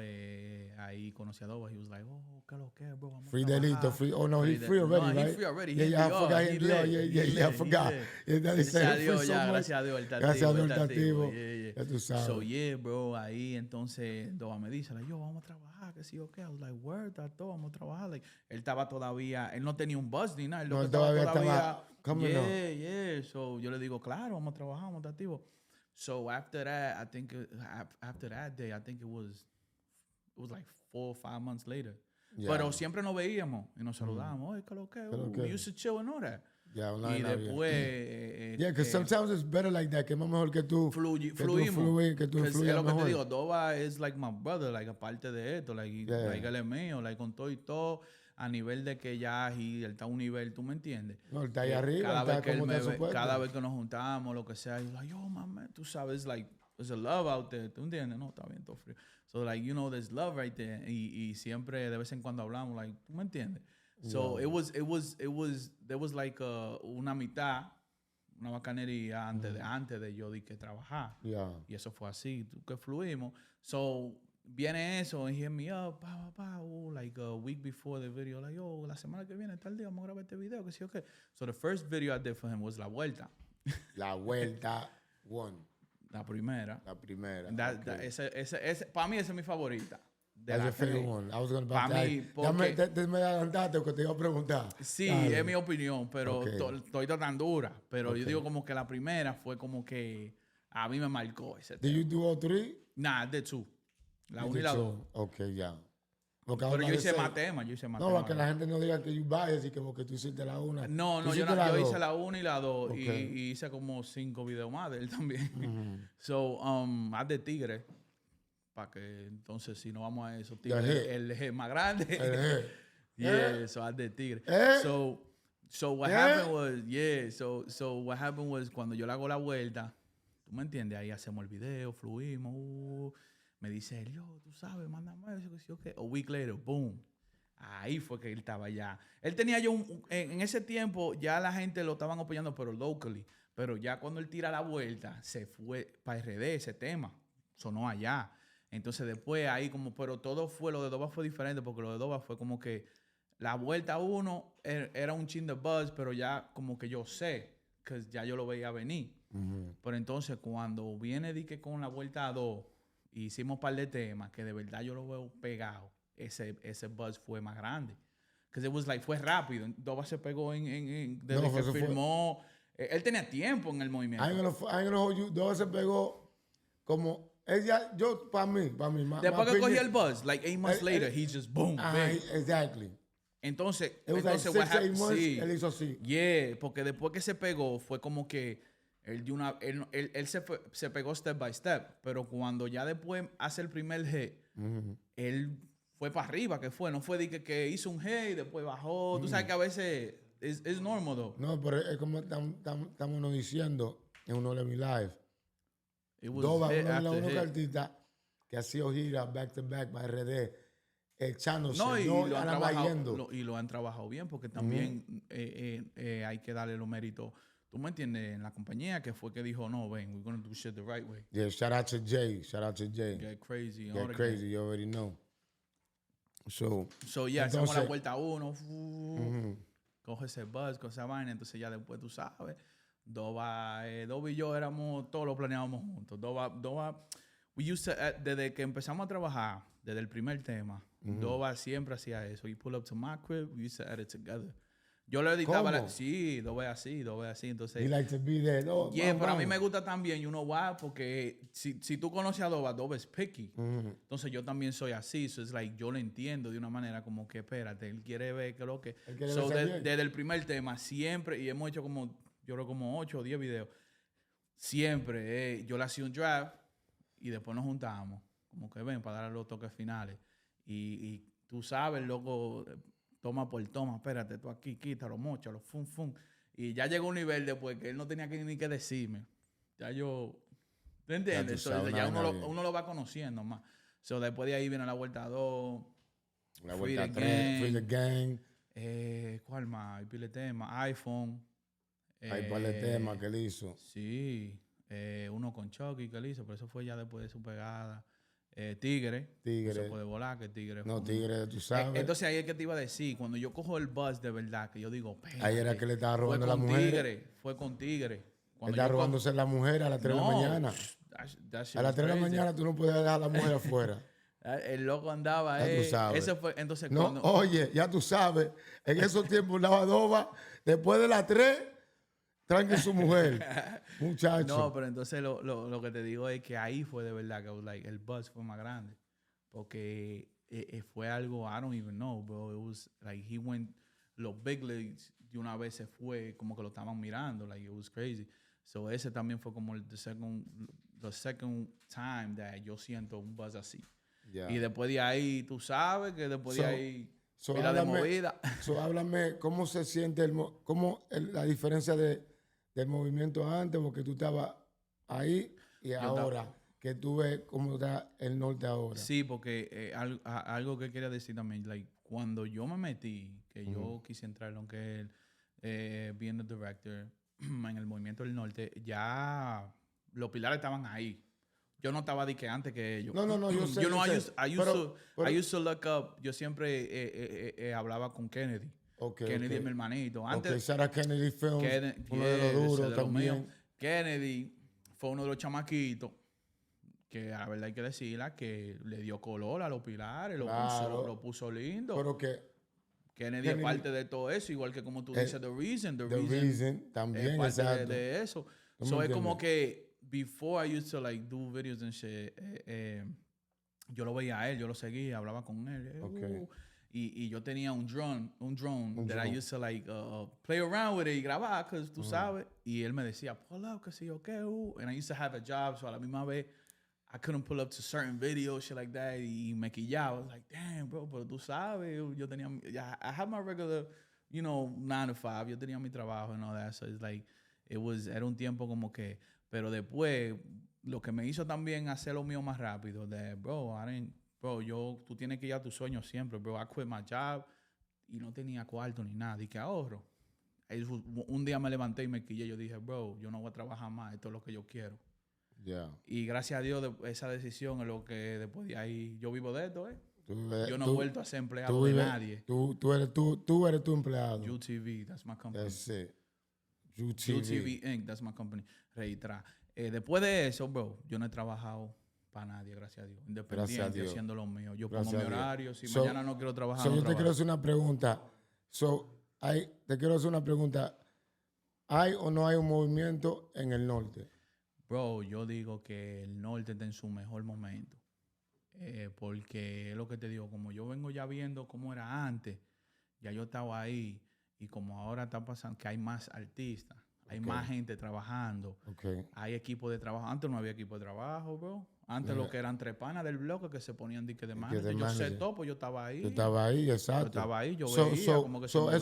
Ahí conocí a Dova. He was like, oh, ¿qué lo que, bro? Free Delito, free. Oh, no, he's free already, right? He's free already. Yeah, I forgot him. Yeah, I forgot. Gracias a Dios, gracias a Dios, el tativo. Ya tú sabes. So, yeah, bro, ahí entonces Dova me dice, like, yo, vamos a trabajar, que sí o qué. I was like, word, tato, vamos a trabajar. Like, él estaba todavía, él no tenía un bus ni nada. Él todavía estaba. Yeah. So, yo le digo, claro, vamos a trabajar, vamos a activo. So after that, I think after that day, I think it was like 4 or 5 months later. Yeah. Pero siempre nos veíamos y nos saludábamos. Oye, ¿qué lo que? We used to chill and all that. Yeah, y después... yeah, because sometimes it's better like that. Que es más mejor que tú... Fluimos. Que tú fluyas es lo que mejor. te digo. Dova is like my brother, like aparte de esto. Like él es mío, like con todo y todo. A nivel de que ya él está a un nivel, ¿tú me entiendes? No, él está ahí arriba, cada vez que nos juntamos, lo que sea, yo like, yo, man, tú sabes, like, there's a love out there, ¿tú entiendes? No, está bien, todo frío. So, like, you know, there's love right there. Y siempre, de vez en cuando hablamos, like, ¿tú me entiendes? So, there was like una mitad, una bacanería antes de yo de que trabajar. Yeah. Y eso fue así, que fluimos. So, viene eso, and he hit me up, like a week before the video, like, yo, la semana que viene, tal día, vamos a grabar este video, que sí o qué. So the first video I did for him was La Vuelta. La Vuelta 1. La primera. Para mí esa es mi favorita. That's your favorite one. I was going to ask. Me adelantaste que te iba a preguntar. Sí, es mi opinión, pero estoy tan dura. Pero yo digo como que la primera fue como que a mí me marcó ese tema. Did you do all 3? Nah, I did 2. La 1 y la 2. Ok, ya. Pero yo hice más temas, No, para que la gente no diga que you bias y que porque tú hiciste la 1. No, yo hice la 1 y la 2 y hice como 5 videos más de él también. So, haz de tigre, para que entonces si no vamos a eso, tigre, el G más grande. So haz de tigre. So what happened was, so what happened was cuando yo le hago la vuelta, ¿tú me entiendes? Ahí hacemos el video, fluimos, me dice él, yo, tú sabes, mándame eso, que sí, okay. A week later, boom. Ahí fue que él estaba ya. Él tenía en ese tiempo ya la gente lo estaban apoyando, pero locally. Pero ya cuando él tira la vuelta, se fue para RD ese tema. Sonó allá. Entonces después ahí pero todo lo de Doba fue diferente porque lo de Doba fue como que la vuelta 1 era un chin de buzz, pero ya como que yo sé, que ya yo lo veía venir. Pero entonces cuando viene que con la vuelta 2, hicimos un par de temas que de verdad yo lo veo pegado. Ese buzz fue más grande. Because it was fue rápido. Doba se pegó desde que filmó. Él tenía tiempo en el movimiento. I'm gonna hold you. Doba se pegó como... para mí. Después que cogió el buzz, 8 months later, he just boom. Exactly. Entonces, it was like 6, 8 months, él hizo así. Yeah, porque después que se pegó, fue como que él se pegó step by step. Pero cuando ya después hace el primer G, él fue para arriba, no fue de que hizo un G y después bajó. Tú sabes que a veces es normal, though. No, pero es como estamos diciendo en uno de mis live. Doba, uno cartita que ha sido gira back to back para RD, echándose, y lo han trabajado bien, porque también hay que darle los méritos. ¿Tú me entiendes? En la compañía que fue que dijo, no, ven, we're going to do shit the right way. Yeah, shout out to Jay. Get crazy. You already know. So yeah, hacemos la vuelta 1, coge ese buzz, coge esa vaina, entonces ya después tú sabes, Doba y yo todos lo planeábamos juntos. Doba, desde que empezamos a trabajar, desde el primer tema, Doba siempre hacía eso. You pull up to my crib, we used to edit together. Yo lo editaba. Doba es así. Entonces, he likes to be there. Pero a mí me gusta también, you know why? Porque si tú conoces a Doba es picky. Entonces yo también soy así. So it's yo lo entiendo de una manera como que, espérate, él quiere ver que lo que... Desde el primer tema, siempre, y hemos hecho yo creo como 8 o 10 videos, siempre yo le hacía un draft y después nos juntábamos. Como que ven, para dar los toques finales. Y tú sabes, loco... Toma por toma, espérate, tú aquí, quítalo, móchalo, fum. Y ya llegó un nivel después que él no tenía ni que decirme. Ya yo... ¿Tú entiendes? Ya uno lo va conociendo más. So, después de ahí viene la vuelta 2. La vuelta 3. Free the Gang. ¿Cuál más? Hay pile tema. iPhone. Hay pile tema que él hizo. Sí. Uno con Chucky que él hizo, pero eso fue ya después de su pegada. Tigre. No se puede volar, que Tigre. No, Tigre, tú sabes. Entonces ahí es que te iba a decir, cuando yo cojo el buzz de verdad, que yo digo, ahí era que le estaba robando a la mujer. Fue con Tigre. Él está robándose la mujer a las 3 de la mañana. A las 3 de la mañana tú no puedes dejar a la mujer afuera. El loco andaba, ya tú sabes. Ese fue, entonces, no, oye, ya tú sabes, en esos tiempos la Doba, después de las 3, tranqui su mujer, muchacho. No, pero entonces lo que te digo es que ahí fue de verdad que el buzz fue más grande. Porque fue algo, I don't even know, bro. It was he went, los big leagues de una vez se fue, como que lo estaban mirando, it was crazy. So ese también fue como the second time that yo siento un buzz así. Yeah. Y después de ahí, tú sabes que después de ahí, mira de movida. Háblame, ¿cómo se siente la diferencia del movimiento antes? Porque tú estabas ahí y ahora, que tú ves cómo está el norte ahora. Sí, porque algo que quería decir también, cuando yo me metí, que yo quise entrar en lo que es being the director en el movimiento del norte, ya los pilares estaban ahí. Yo no estaba que antes que ellos. No, yo sé. I used to look up. Yo siempre hablaba con Kennedy. Kennedy es mi hermanito. Antes, Sarah Kennedy Films, uno de los duros también. Kennedy fue uno de los chamaquitos que a la verdad hay que decirla que le dio color a los pilares, lo puso lindo. Pero que Kennedy es parte de todo eso, igual que como tú dices, The Reason también es parte de eso. So es como que before I used to do videos and shit, yo lo veía a él, yo lo seguía, hablaba con él. Okay. Y yo tenía un drone that I used to like play around with it y grabar, because tú sabes. Y él me decía, pull up, que sé yo qué. And I used to have a job, so a la misma vez I couldn't pull up to certain videos, shit like that. Y me quillaba. I was like, damn, bro, pero tú sabes, yo tenía, I had my regular, 9 to 5. Yo tenía mi trabajo and all that. So it's like, era un tiempo como que, pero después, lo que me hizo también hacer lo mío más rápido, tú tienes que ir a tus sueños siempre, bro. I quit my job y no tenía cuarto ni nada. Y que ahorro. Un día me levanté y me quillé. Yo dije, bro, yo no voy a trabajar más. Esto es lo que yo quiero. Yeah. Y gracias a Dios, esa decisión es lo que después de ahí yo vivo de esto, Yo no he vuelto a ser empleado de nadie. Tú eres tu empleado. UTV, that's my company. That's it. UTV Inc., that's my company. Reitra. Después de eso, bro, yo no he trabajado para nadie, gracias a Dios. Independiente, haciendo lo mío. Yo pongo mi horario. Si mañana no quiero trabajar, no yo te quiero hacer una pregunta. Te quiero hacer una pregunta. ¿Hay o no hay un movimiento en el norte? Bro, yo digo que el norte está en su mejor momento. Porque es lo que te digo, como yo vengo ya viendo cómo era antes, ya yo estaba ahí. Y como ahora está pasando que hay más artistas, hay más gente trabajando, hay equipo de trabajo. Antes no había equipo de trabajo, bro. Antes lo que eran 3 panas del bloque que se ponían dique de manager. Yo sé todo, pues yo estaba ahí. Yo estaba ahí, exacto. Yo estaba ahí, yo veía como que se movía.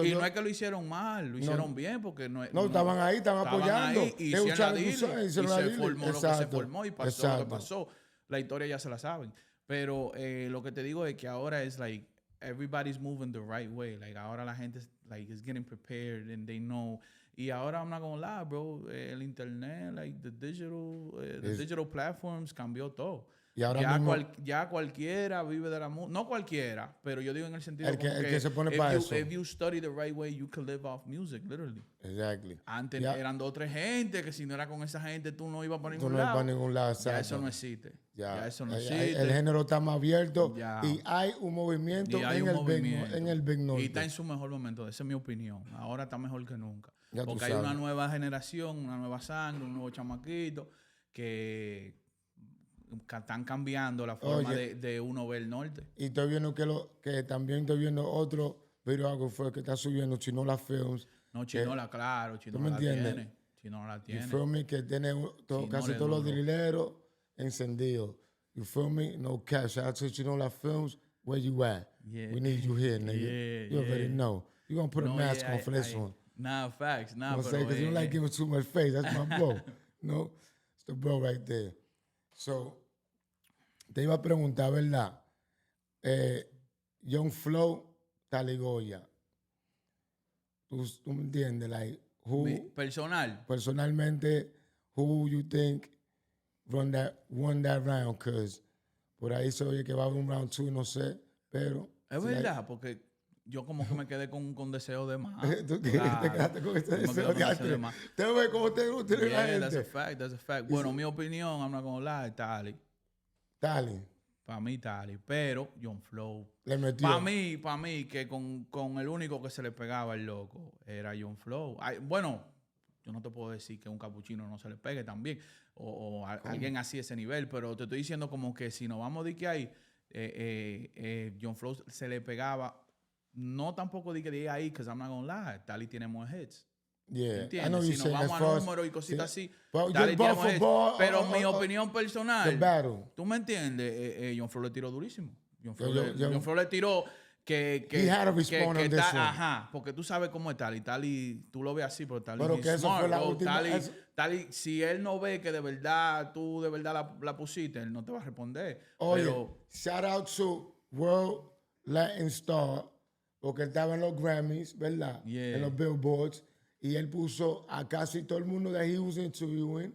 Y no es que lo hicieron mal, lo hicieron bien, porque no estaban ahí, estaban apoyando. Ahí, y se formó lo que se formó y pasó lo que pasó. La historia ya se la saben. Pero lo que te digo es que ahora es like everybody's moving the right way. Like ahora la gente is getting prepared and they know. Y ahora I'm not gonna lie, bro. El internet, like the digital platforms cambió todo. Y ahora ya cualquiera vive de la música. No cualquiera, pero yo digo en el sentido el que se pone para eso. If you study the right way, you can live off music, literally. Exactly. Antes eran 2 o 3 gente que si no era con esa gente tú no ibas para ningún lado. lado. Para ningún lado, ya eso no existe. Ya eso no existe. El género está más abierto y hay un movimiento en el Big Norte. Y está en su mejor momento, esa es mi opinión. Ahora está mejor que nunca. Porque hay sabes. una nueva generación, una nueva sangre, un nuevo chamaquito que están cambiando la forma de uno ver el norte. Y estoy viendo que también estoy viendo otro videógrafo que está subiendo Chinola Films. No, Chinola, claro, Chinola la tiene. Chinola la tiene. You feel me? Que tiene casi todos los drileros encendidos. You feel me? No cash. Shout out to Chinola Films. Where you at? Yeah. We need you here, nigga. You already know. You're going to put a mask on for this one. Nah, facts. Nah, but because you don't like giving too much face. That's my bro. No? It's the bro right there. So, te iba a preguntar, ¿verdad? Young Flow, Taligoya. ¿Tú me entiendes? Like, personalmente, who you think won that round? Because por ahí se oye que va a haber un round 2, no sé, pero... Es verdad, porque yo como que me quedé con deseo de más. ¿Tú te quedaste con ese deseo de más? ¿Te ves cómo te gusta la gente? That's a fact. Bueno, mi opinión, I'm not gonna lie, Tali. Para mí, Tali. Pero John Flow. Le metió. Para mí, que con el único que se le pegaba el loco era John Flow. Bueno, yo no te puedo decir que un capuchino no se le pegue también. O alguien así ese nivel. Pero te estoy diciendo como que si nos vamos de que ahí, John Flow se le pegaba. No tampoco de ahí, because I'm not gonna lie. Tali tiene more hits. Yeah. ¿Entiendes? Si nos vamos a números y cositas así, Well, Tali tiene more hits. Pero mi opinión personal, ¿tú me entiendes? John Flow le tiró durísimo. John Flow le tiró que he had to respond on this one. Ajá, porque tú sabes cómo es Tali. Tali, tú lo ves así, pero Tali pero que smart, eso fue la última, Tali, si él no ve que de verdad tú de verdad la pusiste, él no te va a responder. Oye, pero, shout out to World Latin Star, porque él estaba en los Grammys, ¿verdad? Yeah. En los Billboards. Y él puso a casi todo el mundo that he was interviewing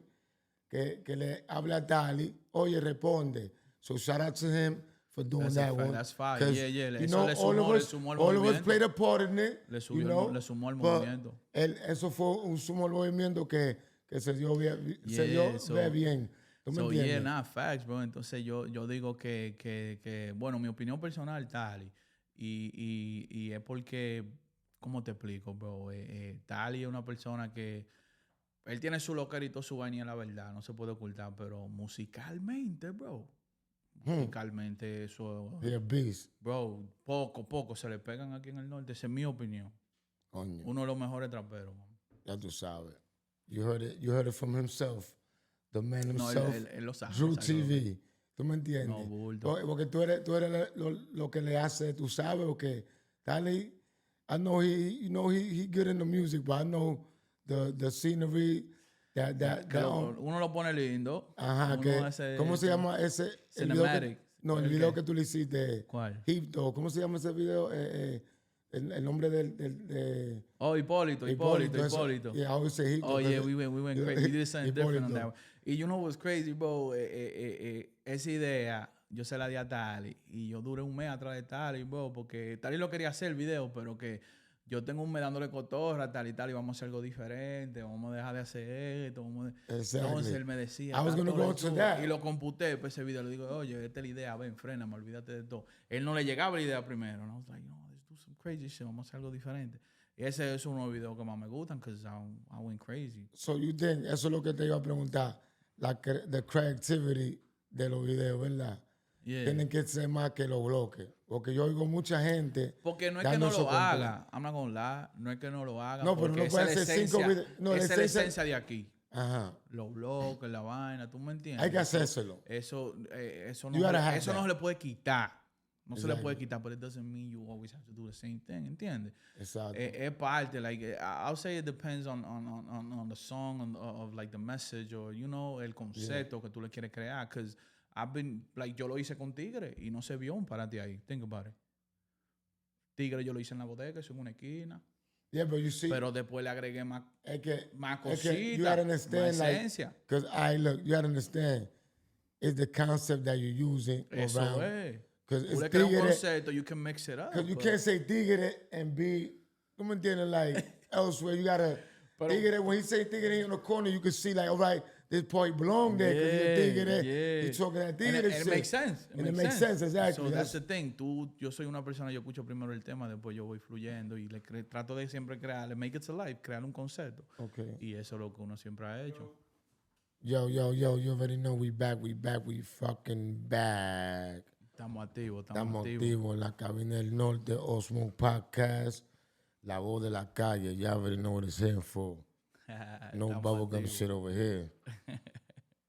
que le habla a Tali. Oye, responde. So shout out to him for doing that one. That's fine. Yeah. You know, le sumó el all of us played a part in it. Le sumó el movimiento. Eso fue un sumo movimiento que se dio bien. ¿Tú me entiendes? Yeah, nah, facts, bro. Entonces yo digo que bueno, mi opinión personal, Tali. Y es porque... ¿Cómo te explico, bro? Tali es una persona que... Él tiene su loquerito, su vaina, la verdad. No se puede ocultar. Pero musicalmente, bro. musicalmente eso. He a beast. Bro, poco se le pegan aquí en el norte. Esa es mi opinión. Coño. Uno de los mejores traperos. Ya tú sabes. You heard it from himself. The man No, himself. él lo sabe. Drew TV. ¿Tú me entiendes? No, bulto. Porque tú eres lo que le hace, tú sabes, porque dale, I know he good in the music, but I know the scenery Uno lo pone lindo. Ajá, ¿cómo se llama ese? Cinematic. El video que tú le hiciste. ¿Cuál? Hipto, ¿cómo se llama ese video? El nombre de Oh, Hipólito. Yeah, I always say Hipto. Oh, yeah, we went crazy. We did something different on that one. Y you know what's crazy, bro? Esa idea, yo se la di a Tali. Y yo duré un mes atrás de Tali, bro, porque Tali lo quería hacer el video, pero que yo tengo un mes dándole cotorra, tal y tal, y vamos a hacer algo diferente, vamos a dejar de hacer esto, Entonces él me decía, y lo computé, pues ese video, le digo, oye, esta es la idea, ven, fréname, olvídate de todo. Él no le llegaba la idea primero, and I was like, no, let's do some crazy shit, vamos a hacer algo diferente. Y ese es uno de los videos que más me gustan, because I went crazy. So you think, eso es lo que te iba a preguntar, the creativity de los videos, ¿verdad? Yeah. Tienen que ser más que los bloques. Porque yo oigo mucha gente. Porque no es que no lo haga. I'm not gonna lie. No es que no lo haga. No, pero no puede hacer 5 videos. No, esa es la esencia de aquí. Ajá. Los bloques, la vaina, ¿tú me entiendes? Hay que hacérselo. Eso no se le puede quitar. No se le puede quitar, but it doesn't mean you always have to do the same thing, ¿entiendes? Exacto. Es parte, like, I'll say it depends on the song, of like the message, or, you know, el concepto que tú le quieres crear, because I've been, like, yo lo hice con Tigre y no se vio un parate ahí. Think about it. Tigre yo lo hice en la bodega, eso en una esquina. Yeah, but you see, pero después le agregué más cositas, you gotta understand, más esencia. Because you gotta understand, it's the concept that you're using eso around. Es. Because tú le creas un concepto, you can mix it up. Because you can't say Tigre and be, ¿tú me entiendes? Like, elsewhere, you gotta, Tigre, when he say Tigre in the corner, you can see, like, all right, this part belong there because you're Tigre. You're talking that Tigre and it makes sense. It makes sense, exactly. So that's the thing. Yo soy una persona, yo escucho primero el tema, después yo voy fluyendo y trato de siempre crearle, make it to life, crear un concepto. Okay. Y eso es lo que uno siempre ha hecho. Yo, you already know we fucking back. Estamos activos. Estamos activos en la cabina del norte, AllSmokePodcast, la voz de la calle. You already know what it's here for. No bubblegum shit over here.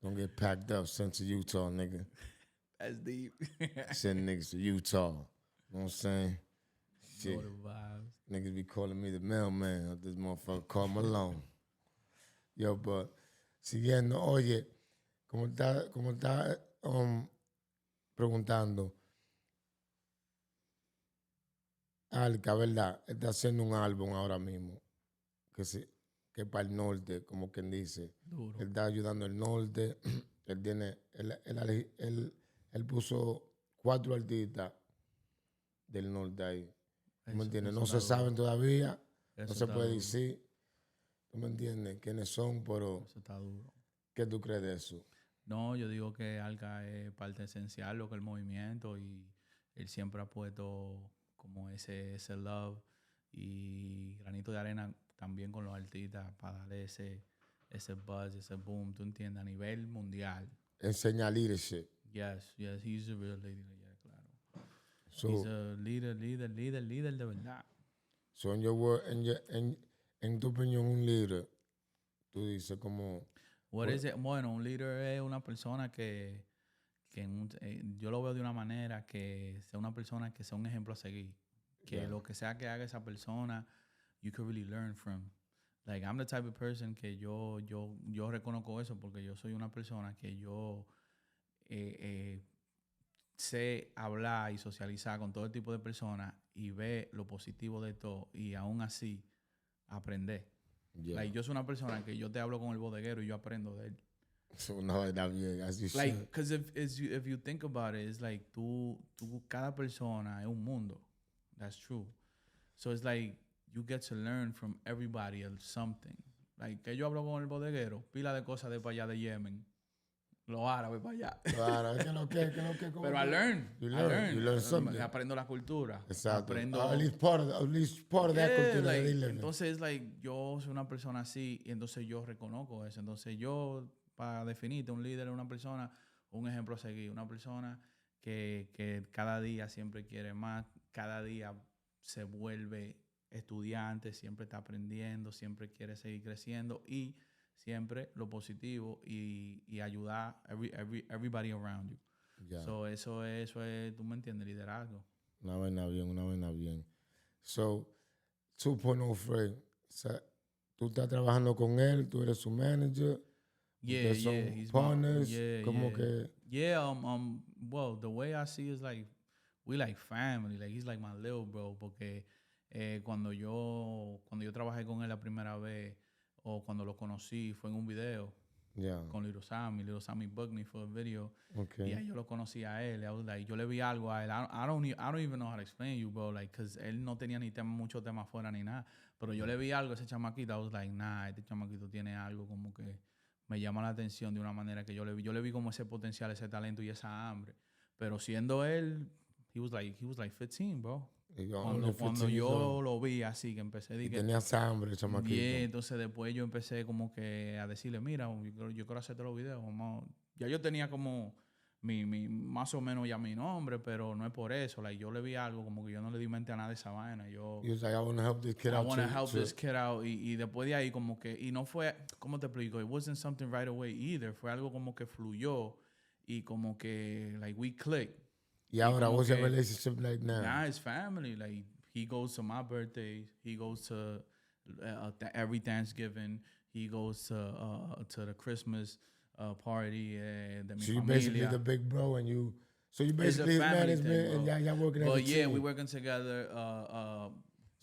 Don't get packed up, sent to Utah, nigga. That's deep. Send niggas to Utah. You know what I'm saying? Shit. Niggas be calling me the mailman. This motherfucker called Malone. Yo, but siguiendo, oye, como está preguntando, Alca, ¿verdad? Está haciendo un álbum ahora mismo que para el norte, como quien dice. Duro. Él está ayudando al norte. Él puso 4 artistas del norte ahí. ¿Tú me entiendes? No se saben todavía. No se puede decir. ¿Tú me entiendes? ¿Quiénes son? Pero eso está duro. ¿Qué tú crees de eso? No, yo digo que Alca es parte esencial lo que es el movimiento y él siempre ha puesto como ese love y granito de arena también con los artistas para darle ese buzz, ese boom, ¿tú entiendes? A nivel mundial. Enseña leadership. Yes, he's a real leader, yeah, claro. So, he's a leader de verdad. So in your word, en tu opinión, un líder, tú dices como... Bueno, un líder es una persona que yo lo veo de una manera que sea una persona que sea un ejemplo a seguir. Que lo que sea que haga esa persona, you can really learn from. Like, I'm the type of person que yo reconozco eso porque yo soy una persona que yo sé hablar y socializar con todo tipo de personas y ver lo positivo de todo y aún así aprender. Yeah. Like, yo soy una persona que yo te hablo con el bodeguero y yo aprendo de él. So, no, that bien, as you like, should. Because if you think about it, it's like cada persona es un mundo. That's true. So it's like you get to learn from everybody else something. Like, que yo hablo con el bodeguero, pila de cosas de para allá de Yemen. Los árabes para allá. Claro, es que lo que. Pero I learn. You learn something. Aprendo la cultura. Exacto. Aprendo. At least part of that culture. Like, entonces, like, yo soy una persona así y entonces yo reconozco eso. Entonces yo, para definirte, un líder es una persona, un ejemplo a seguir. Una persona que cada día siempre quiere más, cada día se vuelve estudiante, siempre está aprendiendo, siempre quiere seguir creciendo y siempre lo positivo y ayudar everybody around you. Yeah. So, eso es, tú me entiendes, liderazgo. Una vaina bien. So, 2.0 Fred, o sea, tú estás trabajando con él, tú eres su manager. Yeah, he's partners, como yeah. que... Yeah, well, the way I see is like, we like family, like he's like my little bro, porque cuando yo trabajé con él la primera vez, o cuando lo conocí, fue en un video. Yeah. Con Little Sammy booked me for a video. Okay. Y ahí yo lo conocí a él. I was like, yo le vi algo a él. I don't even know how to explain you, bro. Like, cause él no tenía ni mucho tema afuera ni nada. Pero yo le vi algo a ese chamaquito. I was like, nah, este chamaquito tiene algo como que me llama la atención de una manera que yo le vi como ese potencial, ese talento y esa hambre. Pero siendo él, he was like 15, bro. Cuando yo lo vi así, que empecé a decir que tenía hambre el chamaquito. Yeah, entonces después yo empecé como que a decirle, mira, yo quiero hacerte los videos. Ya yo tenía como más o menos ya mi nombre, pero no es por eso. Like, yo le vi algo como que yo no le di mente a nada de esa vaina. Yo was like, I want to help this kid out. I want to help this kid out. Y después de ahí como que, y no fue, ¿cómo te explico? It wasn't something right away either. Fue algo como que fluyó y como que, like, we clicked. Y ahora, what's your relationship like now? Now it's family. Like, he goes to my birthdays. He goes to every Thanksgiving. He goes to the Christmas party de mi familia. So you familia. basically the big bro, and you. So you basically his management, thing, and y'all working as a team. But yeah, we working together.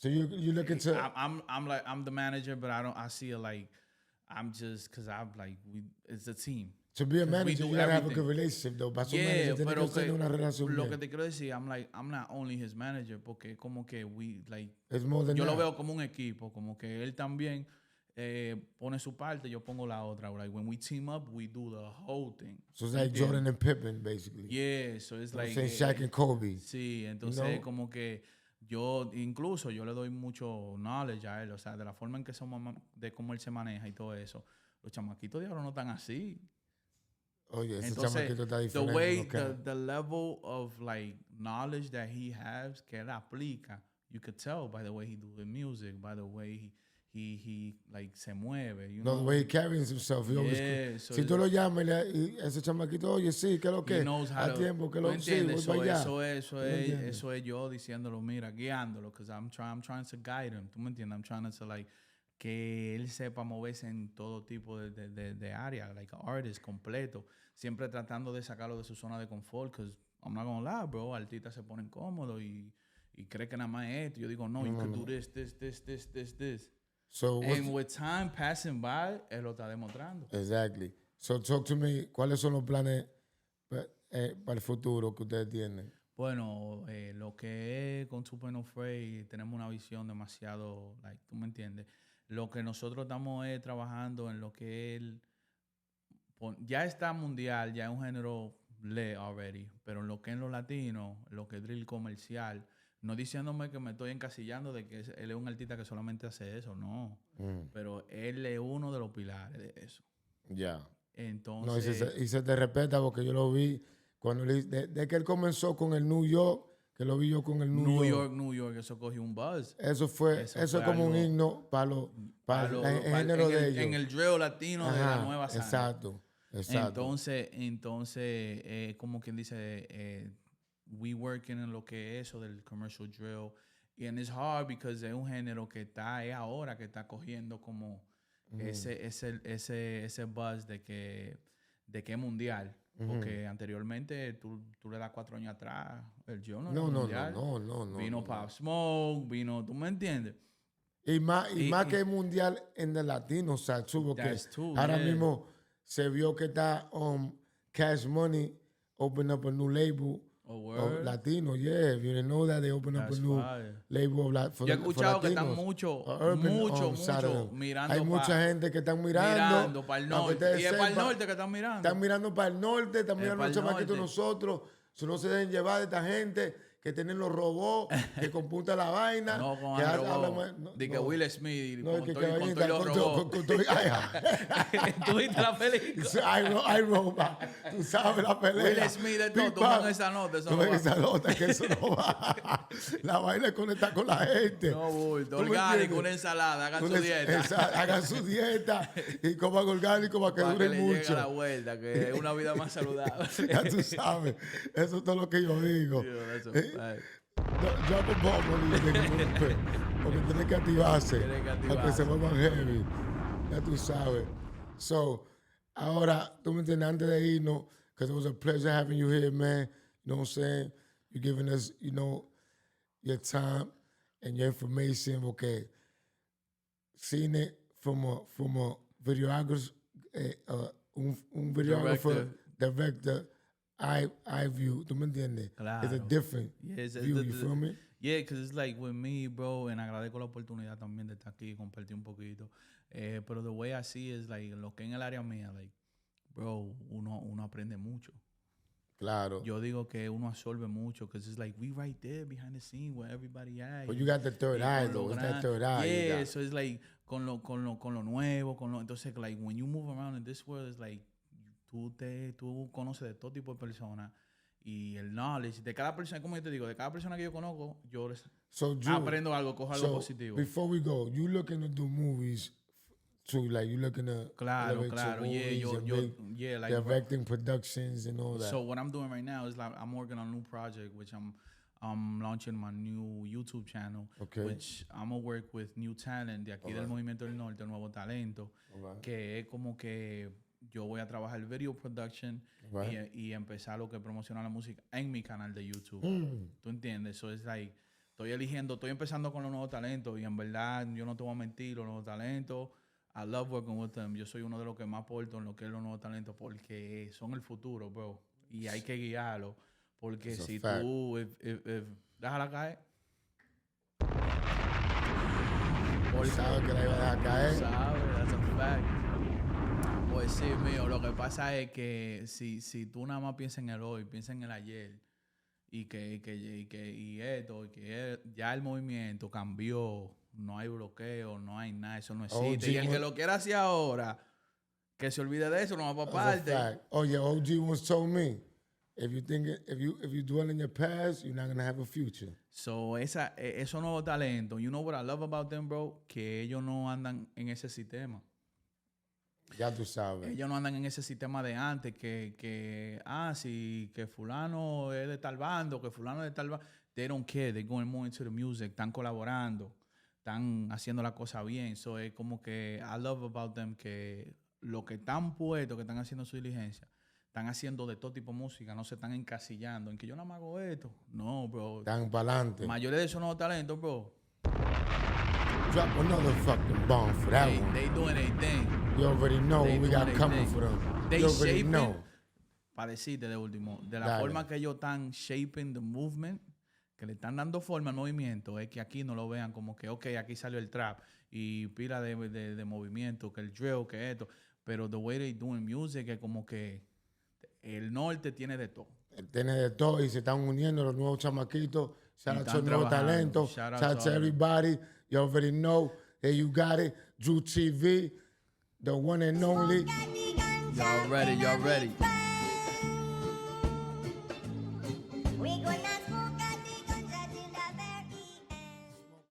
So you looking to? I'm the manager, but I see it like I'm just because I'm like it's a team. To be a manager, you gotta have a good relationship, though. Para Yeah, manager, pero tener una relación lo bien. que te quiero decir, I'm not only his manager, porque como que It's more than yo that. lo veo como un equipo, como que él también pone su parte, yo pongo la otra. Like when we team up, we do the whole thing. So it's like Jordan and Pippen, basically. Yeah, so it's like Shaq and Kobe. Sí, entonces como que yo le doy mucho knowledge a él, o sea, de la forma en que de cómo él se maneja y todo eso. Los chamaquitos de ahora no están así. Oye, ese entonces, chamaquito está diferente. The way, the level of like knowledge that he has, que él aplica, you could tell by the way he do the music, by the way he like se mueve. You know? The way he carries himself. Yeah, so si tú lo llamas y ese chamaquito, oye, sí, ¿qué es lo que? A tiempo, que lo sí, voy para allá. Eso es yo diciéndolo, mira, guiándolo, because I'm trying to guide him. ¿Tú me entiendes? I'm trying to like que él sepa moverse en todo tipo de área, like an artist completo, siempre tratando de sacarlo de su zona de confort, because I'm not gonna lie, bro, artistas se ponen cómodos y cree que nada más es esto. Yo digo, no, you can do this. So and with time passing by, él lo está demostrando. Exactly. So talk to me, ¿cuáles son los planes para el futuro que ustedes tienen? Bueno, lo que es con Super No Frey, tenemos una visión demasiado, like, tú me entiendes. Lo que nosotros estamos trabajando en lo que él ya está mundial, ya es un género lit already, pero en lo que es lo latino, lo que es drill comercial, no diciéndome que me estoy encasillando de que él es un artista que solamente hace eso, no. Pero él es uno de los pilares de eso. Ya. Yeah. Entonces... No, y se te respeta porque yo lo vi cuando de que él comenzó con el New York, que lo vi yo con el New York, eso cogió un buzz. Eso es como un himno para el género de ellos. En el drill latino de la nueva sangre. Exacto. Entonces como quien dice, we working en lo que es eso del commercial drill. And it's hard because es un género que es ahora que está cogiendo como ese buzz de que es mundial. Porque anteriormente tú le das 4 años atrás, el Joe no No. Vino Pop Smoke, tú me entiendes. Y más que el mundial en el latino, o sea, porque ahora mismo se vio que está Cash Money open up a new label of latino. Yeah, if you didn't know that, they open up a new label of for Yo he escuchado que están mucho mirando. Hay mucha gente que están mirando para el norte. Y es para el norte que están mirando. Están mirando para el norte, están mirando los chamaquitos nosotros. Si no se deben llevar de esta gente que tienen los robots, que computa la vaina. No, con que el hace- robot. habla- no, De que no. Will Smith No, con que todos vainita, los robots. ¿Tú viste la película? Hay Roma, tú sabes la pelea. Will Smith de todo, Pim, toman pam. esa nota, eso Tomen no va. esa nota, que eso no va. La vaina es conectar con la gente. No, bulto, ¿Tú me orgánico, entiendes? una ensalada, hagan su dieta. Hagan su dieta y coman orgánico para que Para dure que le mucho. llegue a la vuelta, que es una vida más saludable. Ya tú sabes. Eso es todo lo que yo digo. That's a fact. Drop a bomb, porque tiene que activarse. Tiene que Para que activarse. se muevan heavy. Ya tú sabes. So, ahora, tú me entiendes, antes de irnos, because it was a pleasure having you here, man. You know what I'm saying? You're giving us, you know, your time and your information, porque seeing it from a videographer, un videographer, director, I view, ¿tú me entiendes? Claro. It's a different Yes, view, you feel me? Yeah, because it's like with me, bro, and agradezco la oportunidad también de estar aquí y compartir un poquito. Pero the way I see is like, lo que en el área mía, like, bro, uno aprende mucho. Claro. Yo digo que uno absorbe mucho, because it's like, we right there behind the scene where everybody at. But you got the third eye, though. It's that third eye. you Yeah, got. so it's like, con lo nuevo, entonces, like, when you move around in this world, it's like, tú conoces de todo tipo de personas y el knowledge de cada persona, como yo te digo, de cada persona que yo conozco, yo So, Drew, aprendo algo, cojo algo positivo. before we go, you looking to do movies too, like you looking to Claro, elevate your yeah, movies and make like directing productions and all that. So what I'm doing right now is like I'm working on a new project, which I'm launching my new YouTube channel, Okay. which I'm gonna work with new talent de aquí del Movimiento del Norte, nuevo talento, que es como que yo voy a trabajar el video production y empezar lo que promociona la música en mi canal de YouTube. ¿Tú entiendes? So it's like, estoy empezando con los nuevos talentos y en verdad yo no te voy a mentir, los nuevos talentos, I love working with them. Yo soy uno de los que más aporto en lo que es los nuevos talentos porque son el futuro, bro. Y hay que guiarlo. Porque That's si a fact. tú, déjala caer. ¿Sabes que la iba a dejar caer? ¿Sabes? That's a fact. Pues sí, mío, lo que pasa es que si tú nada más piensas en el hoy, piensas en el ayer, y ya el movimiento cambió, no hay bloqueo, no hay nada, eso no existe. Y el que lo quiera hacer ahora, que se olvide de eso, no va para That's a parte. fact. Oh yeah, OG once told me, if you dwell in your past, you're not gonna have a future. So, esos nuevos talentos, you know what I love about them, bro? Que ellos no andan en ese sistema. Ya tú sabes. Ellos no andan en ese sistema de antes, que fulano es de tal bando, que fulano es de tal bando. They don't care, they're going more into the music, están colaborando, están haciendo la cosa bien. So, es como que I love about them que lo que están puestos, que están haciendo su diligencia, están haciendo de todo tipo de música, no se están encasillando en que yo nada más hago esto. No, bro. Están para adelante. La mayoría de esos nuevos talentos, bro, Drop another fucking bomb for that one. they doing their thing. You already know They what we got doing coming their for them. They You already shaping, know. para decirte de último, de la Dale. forma que ellos están shaping the movement, que le están dando forma al movimiento, es que aquí no lo vean como que, ok, aquí salió el trap y pila de movimiento, que el drill, que esto, pero the way they doing music es como que el norte tiene de todo. Tiene de todo y se están uniendo los nuevos chamaquitos. Shout Y out to están los nuevos trabajando. talentos. Shout out Shout out to to all. everybody. You already know. There you got it. Drew TV, the one and only. Y'all ready?